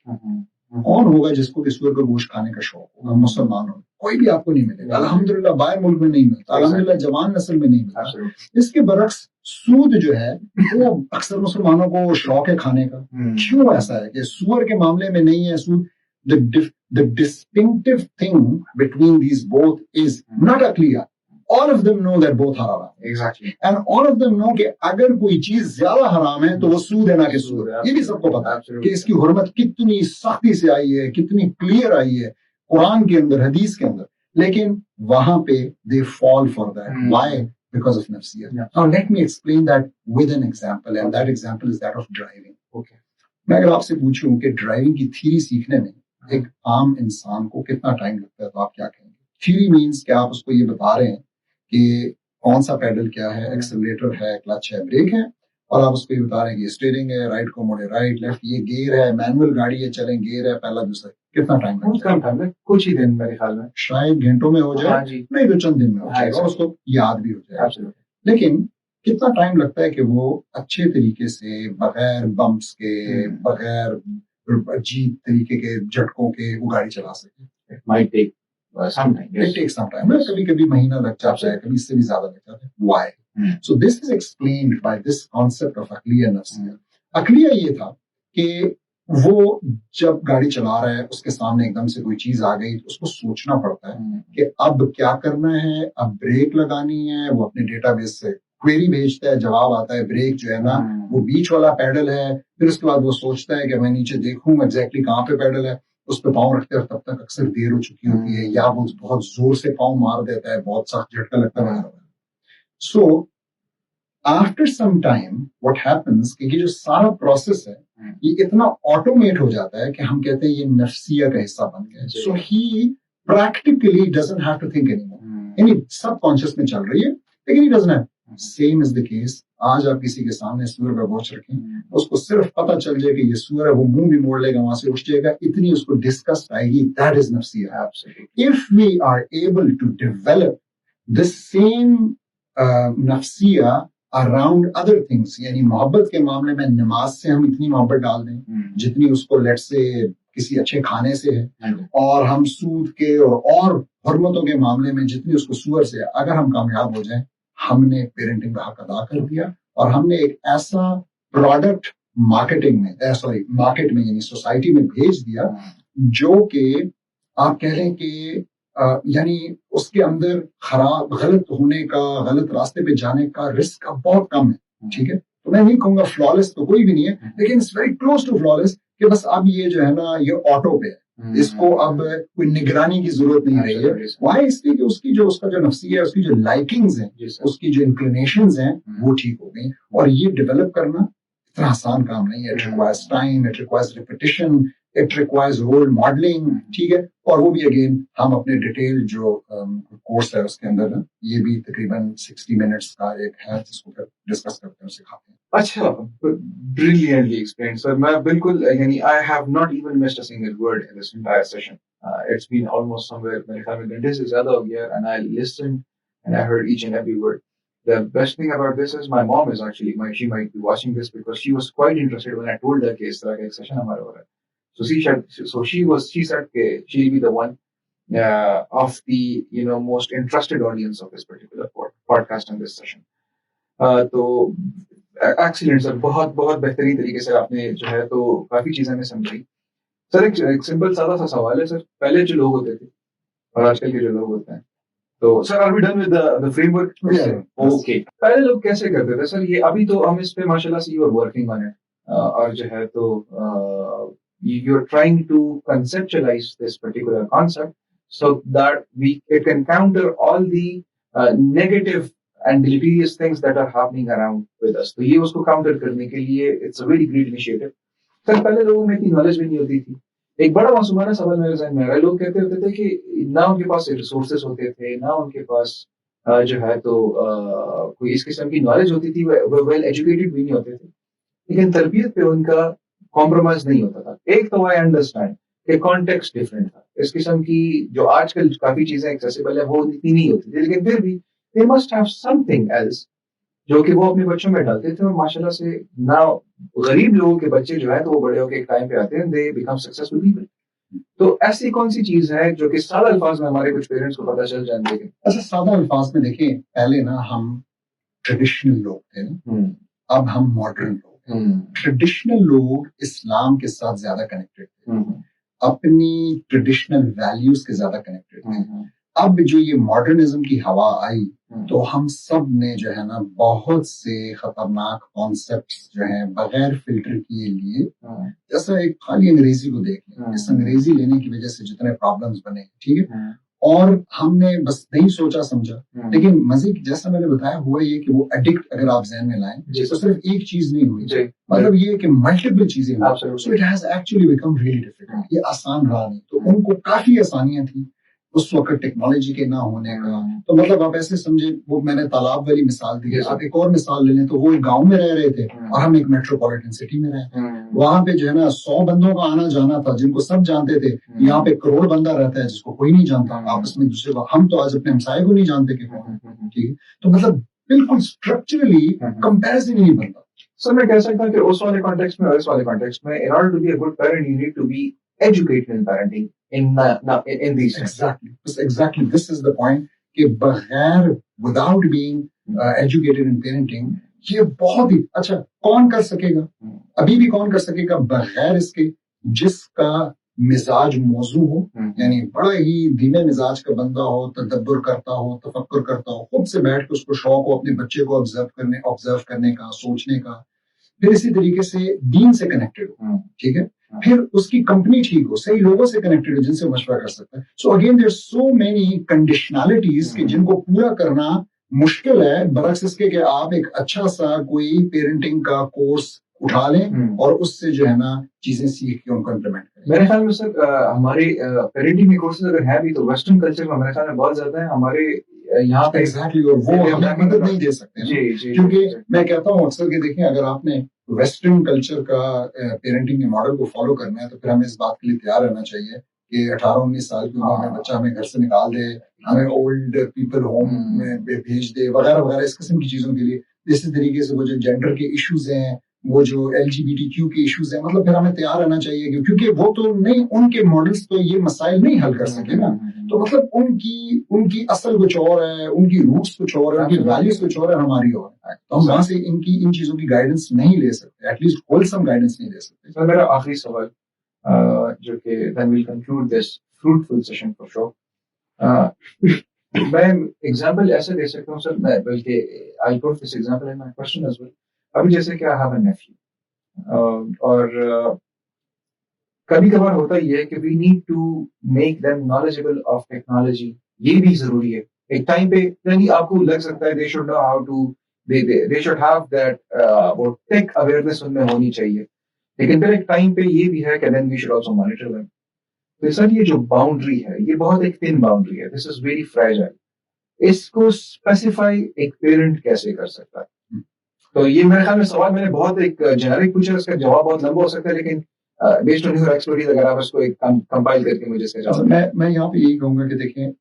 कौन होगा जिसको कि सूअर का गोश्त खाने का शौक होगा? मुसलमान हो, कोई भी आपको नहीं मिलेगा। अल्हम्दुलिल्लाह बाहर मुल्क में नहीं मिलता, अल्हम्दुलिल्लाह जवान नस्ल में नहीं मिलता। इसके बरक्स सूद जो है वो अक्सर मुसलमानों को शौक है खाने का। क्यों ऐसा है कि सूअर के मामले में नहीं है? सूद, the distinctive thing between these both is not a clear. All of them know that both are haram. Exactly. And all of them know कि अगर कोई चीज ज्यादा हराम है तो वो सूद है, ना कि सूद है। ये भी सबको पता है कि इसकी हुर्मत कितनी सख्ती से आई है, कितनी क्लियर आई है कुरान के अंदर, हदीस के अंदर। लेकिन वहां पे they fall for that. Why? Because of nafsiyat. Now let me explain that with an example, and that example is that of driving. Okay. मैं अगर आपसे पूछूं कि ड्राइविंग की थ्योरी सीखने में एक आम इंसान को कितना टाइम लगता है, तो आप क्या कहेंगे? थ्योरी मीन्स कि आप उसको ये बता रहे हैं कि कौन सा पेडल क्या है, एक्सेलरेटर है, क्लच है, ब्रेक है, और आप उसको ये बता रहे हैं कि स्टीयरिंग है, राइट को मोड़े राइट, लेफ्ट ये गियर है, मैनुअल गाड़ी है, चलें गियर है, पहला दूसरा। कितना टाइम लगता है? कुछ ही दिन मेरे ख्याल में, शायद घंटों में हो जाए, नहीं तो चंद दिन में हो जाएगा, उसको याद भी हो जाएगा। लेकिन कितना टाइम लगता है कि वो अच्छे तरीके से, बगैर बम्प्स के, बगैर अजीब तरीके के झटकों के वो गाड़ी चला सके? It might take some time. It takes some time. कभी-कभी महीना लग जाता है, कभी इससे भी ज्यादा लग जाता है। Why? So this is explained by this concept of अकलिया नफ्सिया। अकलिया ये था कि वो जब गाड़ी चला रहा है, उसके सामने एकदम से कोई चीज आ गई, तो उसको सोचना पड़ता है कि अब क्या करना है, अब ब्रेक लगानी है। वो अपने डेटाबेस से क्वेरी भेजता है, जवाब आता है ब्रेक जो है ना वो बीच वाला पैडल है। फिर उसके बाद वो सोचता है कि मैं नीचे देखूं एग्जैक्टली कहाँ पे पैडल है, उस पर पाँव रखते हैं, तब तक अक्सर देर हो चुकी होती है, या वो बहुत जोर से पाँव मार देता है, बहुत सख्त झटका लगता है। So after some time what happens कि ये जो सारा प्रोसेस है ये इतना ऑटोमेट हो जाता है कि हम कहते हैं ये नफ्सिया का हिस्सा बन गया है। So he practically doesn't have to think anymore, यानी सब कॉन्शियस में चल रही है, लेकिन he doesn't have. Same is the case. आज आप किसी के सामने सूअर का गोश्त रखें, उसको सिर्फ पता चल जाए कि ये सूअर है, वो मुंह भी मोड़ लेगा, वहां से उठ जाएगा, इतनी उसको डिस्कस्ट आएगी। दैट इज नफ्सिया। If we are able to develop the same नफ्सिया अराउंड अदर थिंग्स, यानी मोहब्बत के मामले में नमाज से हम इतनी मोहब्बत डाल दें जितनी उसको लेट से किसी अच्छे खाने से है, और हम सूद के और हुर्मतों के मामले में जितनी उसको सूअर से है, अगर हम कामयाब हो जाएं, हमने पेरेंटिंग का हक अदा कर दिया और हमने एक ऐसा प्रोडक्ट मार्केटिंग में मार्केट में यानी सोसाइटी में भेज दिया जो कि आप कह लें कि यानी उसके अंदर खराब गलत होने का, गलत रास्ते पे जाने का रिस्क बहुत कम है। ठीक है, तो मैं नहीं कहूंगा फ्लॉलेस तो कोई भी नहीं है, लेकिन it's very close to flawless कि बस अब ये जो है ना ये ऑटो पे है, इसको अब कोई निगरानी की जरूरत नहीं रही है। वाई? इसलिए कि उसकी जो उसका जो नफ्सिया है, उसकी जो लाइकिंग्स हैं, उसकी जो इंक्लिनेशंस हैं, वो ठीक हो गई। और ये डेवलप करना इतना आसान काम नहीं है। It requires time, it requires repetition, it requires role modelling. ठीक है, और वो भी अगेन हम अपने डिटेल जो कोर्स है उसके अंदर ना, ये भी तकरीबन 60 मिनट्स का एक है जिसको फिर डिस्कस करते हैं, सिखाते हैं। अच्छा, brilliantly explained, sir. मैं बिल्कुल यानी I have not even missed a single word in this entire session. It's been almost somewhere मेरे ख्याल में घंटे से ज्यादा हो गया, and I listened and I heard each and every word. The best thing about this is my mom is actually she might be watching this because she was quite interested when I told her कि इस तरह का एक session हमारा हो रहा है. So she said that she'll be the one of the most interested audience of this particular podcast and this session. तो एक्सीलेंट सर, बहुत बहुत बेहतरीन तरीके से आपने जो है तो काफी चीजें हमें समझाई। सर एक सिंपल सादा सा सवाल है सर, पहले जो लोग होते थे और आजकल के जो लोग होते हैं, तो sir are we done with the framework? Okay, पहले लोग कैसे करते थे सर? ये अभी तो हम इस पे माशाल्लाह से you are working on it, और जो है तो you are trying to conceptualise this particular concept so that we it can counter all the negative and deleterious things that are happening around with us. तो ये उसको काउंटर करने के लिए it's a very great initiative. Sir पहले लोगों में इतनी नॉलेज भी नहीं होती थी। एक बड़ा मासूमाना सवाल मेरे जहन में आ रहा है, लोग कहते होते थे कि ना उनके पास रिसोर्सेस होते थे, ना उनके पास जो है तो कोई इस किस्म की नॉलेज होती थी, वो वेल एजुकेटेड भी नहीं होते थे, लेकिन तरबियत पे उनका कॉम्प्रोमाइज नहीं होता था। एक तो आई अंडरस्टैंड कि कॉन्टेक्स्ट डिफरेंट था, इस किस्म की जो आजकल काफी चीजें एक्सेसिबल है वो इतनी नहीं होती थी, लेकिन फिर भी they must have something else जो कि वो अपने बच्चों में डालते थे। और माशाल्लाह से ना गरीब लोगों के बच्चे जो है तो वो बड़े होकर एक टाइम पे आते हैं, दे बिकम सक्सेसफुल पीपल। तो ऐसी कौन सी चीज है जो कि सादा अल्फाज में हमारे कुछ पेरेंट्स को पता चल जाए? अच्छा, सादा अल्फाज में देखें, पहले ना हम ट्रेडिशनल लोग थे ना, अब हम मॉडर्न लोग हैं। ट्रेडिशनल लोग इस्लाम के साथ ज्यादा कनेक्टेड थे, अपनी ट्रेडिशनल वैल्यूज के ज्यादा कनेक्टेड थे। अब जो ये मॉडर्निज्म की हवा आई तो हम सब ने जो है ना बहुत से खतरनाक कॉन्सेप्ट्स जो हैं बगैर फिल्टर किए लिए, जैसा एक खाली अंग्रेजी को देख लें, इस अंग्रेजी लेने की वजह से जितने प्रॉब्लम्स बने, ठीक है, और हमने बस नहीं सोचा समझा। लेकिन मजे जैसा मैंने बताया हुआ ये कि वो एडिक्ट अगर आप ज़हन में लाएं तो सिर्फ एक चीज नहीं हुई, मतलब ये कि मल्टीपल चीजें हुई। So it has actually become really difficult. ये आसान रहा नहीं, तो उनको काफी आसानियां थी उस वक्त टेक्नोलॉजी के ना होने का। तो मतलब आप ऐसे समझे, वो मैंने तालाब वाली मिसाल दी है, आप एक और मिसाल ले लें तो वो एक गांव में रह रहे थे और हम एक मेट्रोपॉलिटन सिटी में रहे। वहां पे जो है ना 100 बंदों का आना जाना था जिनको सब जानते थे। यहाँ पे करोड़ बंदा रहता है जिसको कोई नहीं जानता आपस में दूसरे को। हम तो आज अपने हमसाये को नहीं जानते कि कौन, ठीक है। तो मतलब बिल्कुल स्ट्रक्चरली कंपैरिजन ही नहीं बनता। सर मैं कह सकता हूँ कि उस वाले कॉन्टेक्स्ट में और इस वाले कॉन्टेक्स्ट में, in order to be a good parent, you need to be educated in parenting in these exactly this is the point कि बगैर without being educated in parenting, ये बहुत ही अच्छा कौन कर सकेगा? अभी भी कौन कर सकेगा बगैर इसके जिसका मिजाज मौजू हो, यानी बड़ा ही धीमे मिजाज का बंदा हो, तदब्बर करता हो, तफक्कुर करता हो, खुद से बैठ के उसको शौक हो अपने बच्चे को ऑब्जर्व करने का, सोचने का, फिर इसी तरीके से दीन से कनेक्टेड हो, ठीक है, फिर उसकी कंपनी ठीक हो, सही लोगों से कनेक्टेड हो जिनसे मशवरा कर सकता है। So again there so many conditionalities कि जिनको पूरा करना मुश्किल है, बरक्स इसके कि आप एक अच्छा सा कोई पेरेंटिंग का कोर्स उठा लें और उससे जो है ना चीजें सीख के उनको इम्प्लीमेंट करें। मेरे ख्याल में सर हमारे पेरेंटिंग के कोर्सेज अगर है भी तो वेस्टर्न कल्चर में मेरे ख्याल में बहुत ज्यादा है। हमारे यहाँ पे एग्जैक्टली, और वो हमें मदद नहीं दे सकते ना, क्योंकि मैं कहता हूँ अक्सर कि देखिए अगर आपने वेस्टर्न कल्चर का पेरेंटिंग के मॉडल को फॉलो करना है तो फिर हमें इस बात के लिए तैयार रहना चाहिए कि 18-19 साल की उम्र में बच्चा हमें घर से निकाल दे, हमें ओल्ड पीपल होम में भेज दे वगैरह वगैरह, इस किस्म की चीजों के लिए। इसी तरीके से वो जो जेंडर के इश्यूज हैं, वो जो LGBTQ के इश्यूज हैं, मतलब फिर हमें तैयार रहना चाहिए, क्योंकि वो तो नहीं, उनके मॉडल्स तो ये मसाइल नहीं हल कर सके ना। तो मतलब उनकी उनकी असल कुछ और है, उनकी रूट्स कुछ और है, उनकी वैल्यूज कुछ और है, हमारी और है। तो हम वहां से इन चीजों की गाइडेंस नहीं ले सकते, एटलीस्ट होलसम गाइडेंस नहीं ले सकते। सर मेरा आखिरी सवाल, जो कि then we'll conclude this fruitful session for sure. मैं एग्जाम्पल ऐसे दे सकता हूँ सर, मैं बल्कि I put this example in my question as well. अभी जैसे कि आई हैव अ नेफ्यू, और कभी कभार होता ही है कि we need to make them knowledgeable of technology, ये भी जरूरी है। एक टाइम पे यानी आपको लग सकता है they should know how to, they should have that वो टेक अवेयरनेस उनमें होनी चाहिए, लेकिन फिर एक टाइम पे ये भी है कि then we should also monitor them. तो सर ये जो बाउंड्री है ये बहुत एक थिन बाउंड्री है, दिस इज वेरी फ्रेजाइल। इसको स्पेसिफाई एक पेरेंट कैसे कर सकता है? तो ये मेरे ख्याल में सवाल मैंने बहुत एक जेनेरिक पूछा, इसका जवाब बहुत लंबा हो सकता है, लेकिन बेस्ड ऑन योर एक्सपर्टीज अगर आप इसको एक कंपाइल करके मुझे इसका जवाब। मैं यहाँ पे यही कहूंगा कि देखें,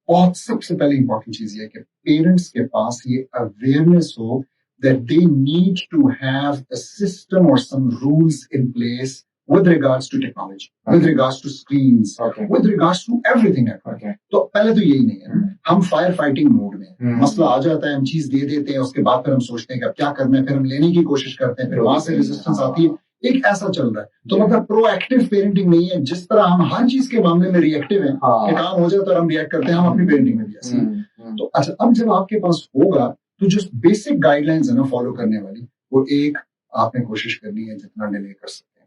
बहुत सबसे पहले इंपॉर्टेंट चीज ये है कि पेरेंट्स के पास ये अवेयरनेस हो that they need to have a system or some rules in place with regards to technology, with regards to screens, with regards to everything. तो पहले तो यही नहीं है, हम फायर फाइटिंग मोड में, मसला आ जाता है, हम चीज दे देते हैं, उसके बाद फिर हम सोचते हैं कि अब क्या करना है, फिर हम लेने की कोशिश करते हैं, फिर वहां से रेजिस्टेंस आती है, एक ऐसा चल रहा है। तो मतलब प्रोएक्टिव पेरेंटिंग नहीं है, जिस तरह हम हर चीज के मामले में रिएक्टिव हैं, कि काम हो जाता है हम रिएक्ट करते हैं, हम अपनी पेरेंटिंग में भी ऐसे। तो अच्छा, अब जब आपके पास होगा तो जो बेसिक गाइडलाइंस है ना फॉलो करने वाली, वो एक आपने कोशिश करनी है जितना डिले कर सकते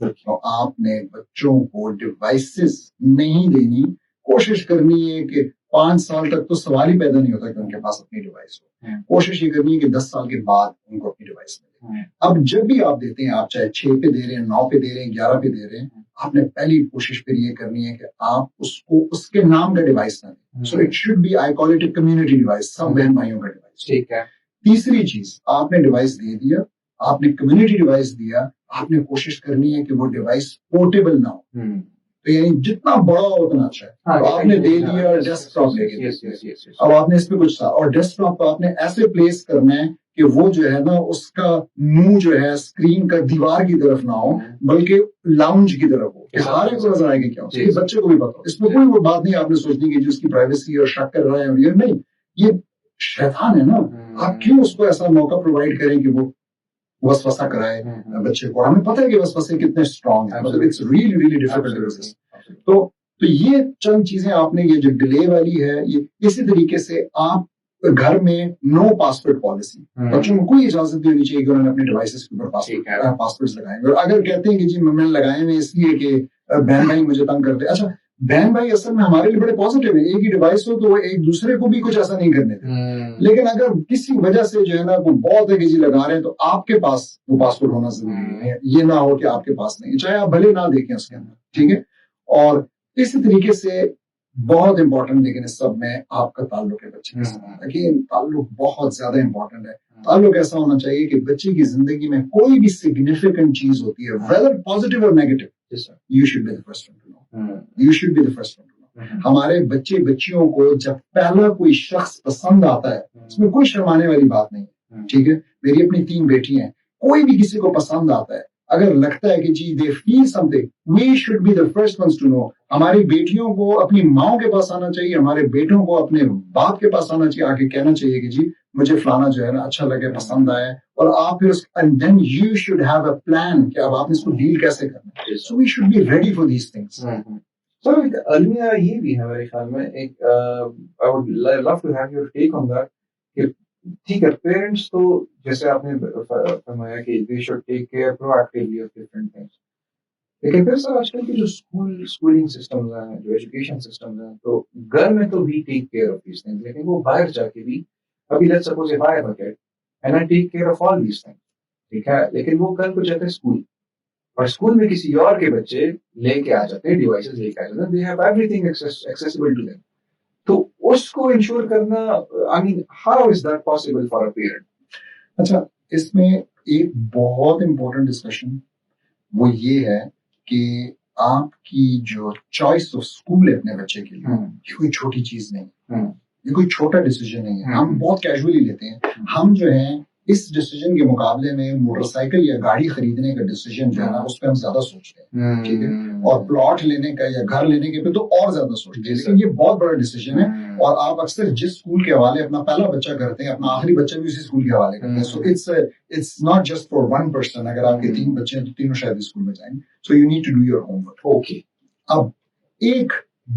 हैं, तो आपने बच्चों को डिवाइसेस नहीं देनी, कोशिश करनी है कि 5 साल तक तो सवाल ही पैदा नहीं होता कि उनके पास अपनी डिवाइस हो, कोशिश ये करनी है कि 10 साल के बाद उनको अपनी डिवाइस मिले। अब जब भी आप देते हैं, आप चाहे 6 पे दे रहे हैं, 9 पे दे रहे हैं, 11 पे दे रहे हैं, आपने पहली कोशिश फिर ये करनी है कि आप उसको उसके नाम का डिवाइस ना दें। So it should be, I call it a community device, सब बहन भाइयों का डिवाइस। ठीक है। तीसरी चीज, आपने डिवाइस दे दिया, आपने कम्युनिटी डिवाइस दिया, आपने कोशिश करनी है कि वो डिवाइस पोर्टेबल ना हो, तो यानी जितना बड़ा हो उतना अच्छा है। तो आपने दे दिया डेस्कटॉप लेके, अब आपने इस पे कुछ, और डेस्कटॉप को आपने ऐसे प्लेस करना है कि वो जो है ना उसका मुंह जो है स्क्रीन का दीवार की तरफ ना हो, बल्कि लाउंज की तरफ हो, सारे को नजर आएगा क्या उसके, बच्चे को भी पता हो। इसमें कोई वो बात नहीं आपने सोचनी कि जिसकी प्राइवेसी और शक कर रहा है, और ये नहीं, ये शैतान है ना। आप क्यों उसको ऐसा मौका प्रोवाइड करें कि वो वसवसा कराए बच्चे को? हमें पता है कि वसवसे कितने स्ट्रॉन्ग है, मतलब it's really really difficult to resist. तो ये चंद चीजें आपने, ये जो डिले वाली है, ये इसी तरीके से आप घर में नो पासवर्ड पॉलिसी, बच्चों को कोई इजाजत नहीं होनी चाहिए कि उन्होंने अपने डिवाइसेस के ऊपर पासवर्ड लगाएंगे। और अगर कहते हैं कि जी मैंने लगाए हुए इसलिए कि बहन भाई मुझे तंग करते, अच्छा बहन भाई असल में हमारे लिए बड़े पॉजिटिव है, एक ही डिवाइस हो तो वो एक दूसरे को भी कुछ ऐसा नहीं करने देते। लेकिन अगर किसी वजह से जो है ना वो बहुत है कि जी लगा रहे हैं, तो आपके पास वो पासवर्ड होना जरूरी है, ये ना हो कि आपके पास नहीं, चाहे आप भले ना देखें उसके अंदर, ठीक है। और इसी तरीके से बहुत इंपॉर्टेंट, लेकिन इस सब में आपका ताल्लुक है बच्चे के साथ, अगेन ताल्लुक बहुत ज्यादा इंपॉर्टेंट है। ताल्लुक ऐसा होना चाहिए कि बच्चे की जिंदगी में कोई भी सिग्निफिकेंट चीज होती है, वेदर पॉजिटिव और negative, you should be the first one to know, you should be the first one to know. हमारे बच्चे बच्चियों को जब पहला कोई शख्स पसंद आता है, इसमें कोई शर्माने वाली बात नहीं है, ठीक है। मेरी अपनी 3 बेटियां हैं, कोई भी किसी को पसंद आता है, अगर लगता है कि जी they feel something, we should be the first ones to know. हमारी बेटियों को अपनी माओ के पास आना चाहिए, हमारे बेटों को अपने बाप के पास आना चाहिए, आके कहना चाहिए कि जी मुझे फलाना जो है ना अच्छा लगे, पसंद आए, और आप फिर and then you should have a plan कि अब आपने इसको डील कैसे करना है। So we should be ready for these things. Sir एक अलमिया ये भी है मेरे ख्याल में, एक I would love to have your take on that, कि ठीक है पेरेंट्स तो जैसे आपने फरमाया कि they should take care proactively of different things, लेकिन फिर सर आजकल की जो स्कूलिंग सिस्टम्स हैं, जो एजुकेशन सिस्टम्स हैं, तो घर में तो we take care of these things, लेकिन वो बाहर जाके भी, अभी let's suppose if I have a kid and I take care of all these things, ठीक है, लेकिन वो कल को जाते हैं स्कूल, और स्कूल में किसी और के बच्चे लेके आ जाते हैं, डिवाइसेस लेके आ जाते हैं, they have everything accessible to them, तो उसको इंश्योर करना, I mean how is that possible for a parent? अच्छा, इसमें एक बहुत इंपॉर्टेंट डिस्कशन वो ये है कि आपकी जो चॉइस ऑफ स्कूल है अपने बच्चे के लिए, ये कोई छोटी चीज नहीं है, ये कोई छोटा डिसीजन नहीं है। हम बहुत कैजुअली लेते हैं। हम जो है इस डिसीजन के मुकाबले में मोटरसाइकिल या गाड़ी खरीदने का डिसीजन जो है ना, उस पर हम ज्यादा सोचते हैं, ठीक है, और प्लॉट लेने का या घर लेने के पे तो और ज्यादा सोचते हैं। लेकिन ये बहुत बड़ा डिसीजन है, और आप अक्सर जिस स्कूल के हवाले अपना पहला बच्चा करते हैं, अपना आखिरी बच्चा भी उसी स्कूल के हवाले करते हैं। So it's not just for one person. अगर आपके 3 बच्चे हैं तो तीनों शायद स्कूल में जाएंगे। So you need to do your homework. Okay, अब एक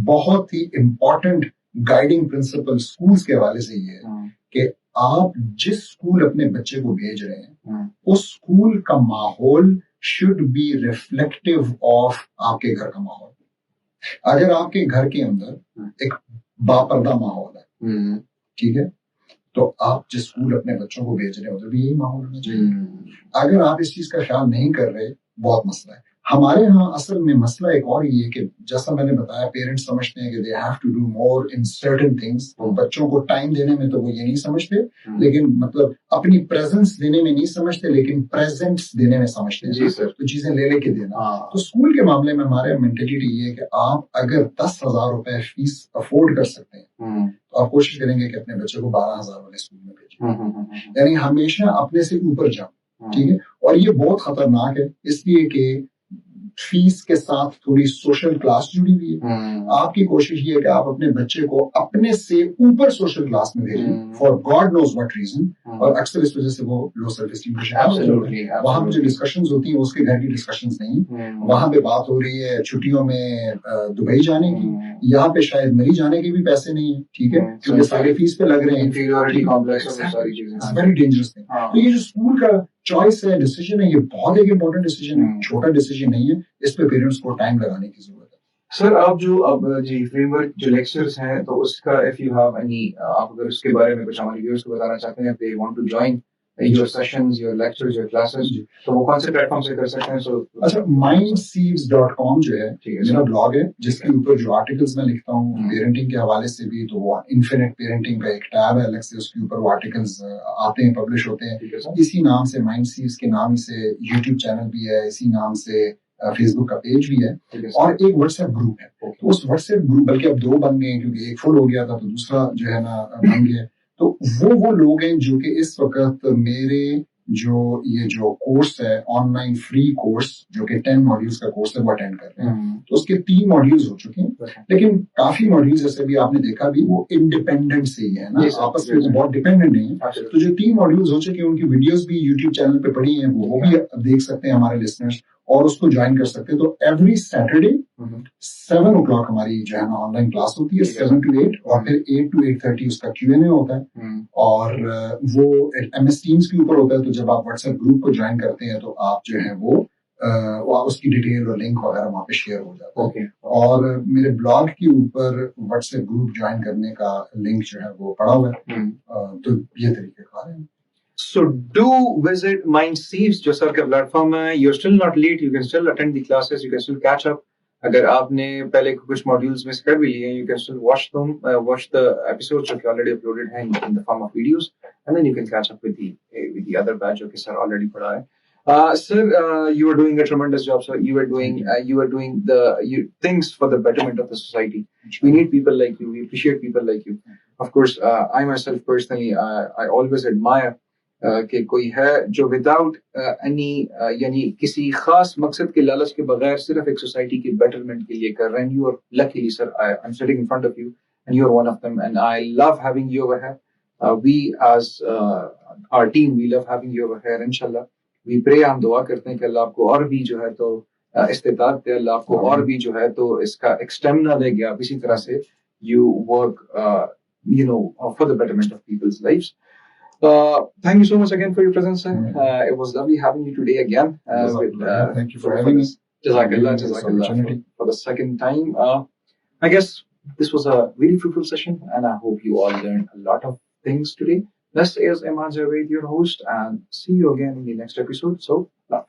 बहुत ही इंपॉर्टेंट गाइडिंग प्रिंसिपल स्कूल्स के हवाले से ये है कि आप जिस स्कूल अपने बच्चे को भेज रहे हैं, उस स्कूल का माहौल शुड बी रिफ्लेक्टिव ऑफ आपके घर का माहौल। अगर आपके घर के अंदर एक बापर्दा माहौल है, ठीक है, तो आप जिस स्कूल अपने बच्चों को भेज रहे हो, उधर भी यही माहौल होना चाहिए। अगर आप इस चीज का ख्याल नहीं कर रहे, बहुत मसला है। हमारे यहाँ असल में मसला एक और ही है कि जैसा मैंने बताया, पेरेंट्स समझते हैं कि they have to do more in certain things. तो बच्चों को टाइम देने में तो वो ये नहीं समझते, लेकिन मतलब अपनी प्रेजेंस देने में नहीं समझते, लेकिन प्रेजेंट्स देने में समझते हैं। जी सर। तो चीजें ले लेके देना। तो स्कूल के मामले में हमारे मेंटेलिटी ये है कि आप अगर 10,000 रुपए फीस अफोर्ड कर सकते हैं, तो आप कोशिश करेंगे कि अपने बच्चे को 12,000 वाले स्कूल में भेजें। यानी हमेशा अपने से ऊपर जाओ, ठीक है। और ये बहुत खतरनाक है, इसलिए कि फीस के साथ थोड़ी सोशल क्लास जुड़ी हुई है। आपकी कोशिश ये है कि आप अपने बच्चे को अपने से ऊपर सोशल क्लास में भेजें, for God knows what reason. और अक्सर इस वजह से वो लो सेल्फ एस्टीम का शिकार होते हैं। वहां पे जो डिस्कशंस होती हैं, उसके घर की डिस्कशंस नहीं। वहां पे बात हो रही है छुट्टियों में दुबई जाने की, यहाँ पे शायद मरी जाने के भी पैसे नहीं है, ठीक है, क्योंकि सारे फीस पे लग रहे हैं। Very dangerous thing. तो ये जो स्कूल का चॉइस है, डिसीजन है, ये बहुत एक इंपॉर्टेंट डिसीजन है, छोटा डिसीजन नहीं है। इस पे पेरेंट्स को टाइम लगाने की जरूरत है। सर, आप जो अब जी फ्रेमवर्क जो लेक्चर्स हैं, तो उसका इफ यू हैव एनी, आप अगर उसके बारे में कुछ हमारे व्यूअर्स को बताना चाहते हैं, they want to join your sessions, your lectures, your classes, तो वो कौन से प्लेटफॉर्म से कर सकते हैं? सो अच्छा, mindsieves.com जो है मेरा ब्लॉग है, जिसके ऊपर जो आर्टिकल्स मैं लिखता हूँ पेरेंटिंग के हवाले से भी, तो वो इन्फिनिट पेरेंटिंग का एक टैब है अलग से, उसके ऊपर वो आर्टिकल्स आते हैं, पब्लिश होते हैं। इसी नाम से माइंडसीव्स के नाम से यूट्यूब चैनल भी है, इसी नाम से फेसबुक का पेज भी है, और एक व्हाट्सएप ग्रुप है। तो उस व्हाट्सएप ग्रुप, बल्कि अब 2 बन गए, क्योंकि एक फुल हो गया था तो दूसरा जो है ना बन गया। तो वो लोग हैं जो कि इस वक्त मेरे जो कोर्स है, ऑनलाइन फ्री कोर्स, जो कि 10 मॉड्यूल्स का कोर्स है, वो अटेंड कर रहे हैं। तो उसके 3 मॉड्यूल्स हो चुके हैं, लेकिन काफी मॉड्यूल्स जैसे भी आपने देखा भी, वो इंडिपेंडेंट से ही है ना, आपस में बहुत डिपेंडेंट नहीं है। तो जो 3 मॉड्यूल्स हो चुके हैं, उनकी वीडियोस भी यूट्यूब चैनल पे पड़ी हैं, वो भी देख सकते हैं हमारे लिसनर्स, और उसको ज्वाइन कर सकते हैं। तो एवरी सैटरडे 7 o'clock हमारी जो है ना ऑनलाइन क्लास होती है, 7 to 8, और फिर 8 to 8:30 उसका Q&A होता है, और वो MS Teams के ऊपर होता है। तो जब आप व्हाट्सएप ग्रुप को ज्वाइन करते हैं, तो आप जो है वो उसकी डिटेल और लिंक वगैरह वहाँ पे शेयर हो जाता है। और मेरे ब्लॉग के ऊपर व्हाट्सएप ग्रुप ज्वाइन करने का लिंक जो है वो पड़ा हुआ है। तो ये तरीके कार है। So do visit Mindsieves, जो सर का प्लेटफॉर्म है. You're still not late. You can still attend the classes. You can still catch up. अगर आपने पहले कुछ मॉड्यूल्स मिस कर भी लिए, you can still watch them, watch the episodes जो कि already uploaded हैं in the form of videos, and then you can catch up with the other batch जो कि सर already पढ़ा है. Sir, you were doing a tremendous job, sir. You were doing the things for the betterment of the society. We need people like you. We appreciate people like you. Of course, I myself personally, I always admire कि कोई है जो विदाउट एनी यानी किसी खास मकसद के लालच के बगैर सिर्फ एक सोसाइटी के बेटरमेंट के लिए कर रहे हैं. You are luckily sir, I am sitting in front of you and you are one of them, and I love having you over here. We as our team, we love having you over here. इंशाल्लाह वी प्रे, हम दुआ करते हैं कि अल्लाह आपको और भी जो है तो इस्तिताअत दे, अल्लाह आपको और भी जो है तो इसका एक स्टेमिना देगा. आप इसी तरह से you work for the betterment of people's lives. Thank you so much again for your presence, sir. It was lovely having you today again. Thank you for having us. Jazakallah for the second time. I guess this was a really fruitful session, and I hope you all learned a lot of things today. This is Iman Javed, your host, and see you again in the next episode. So, love.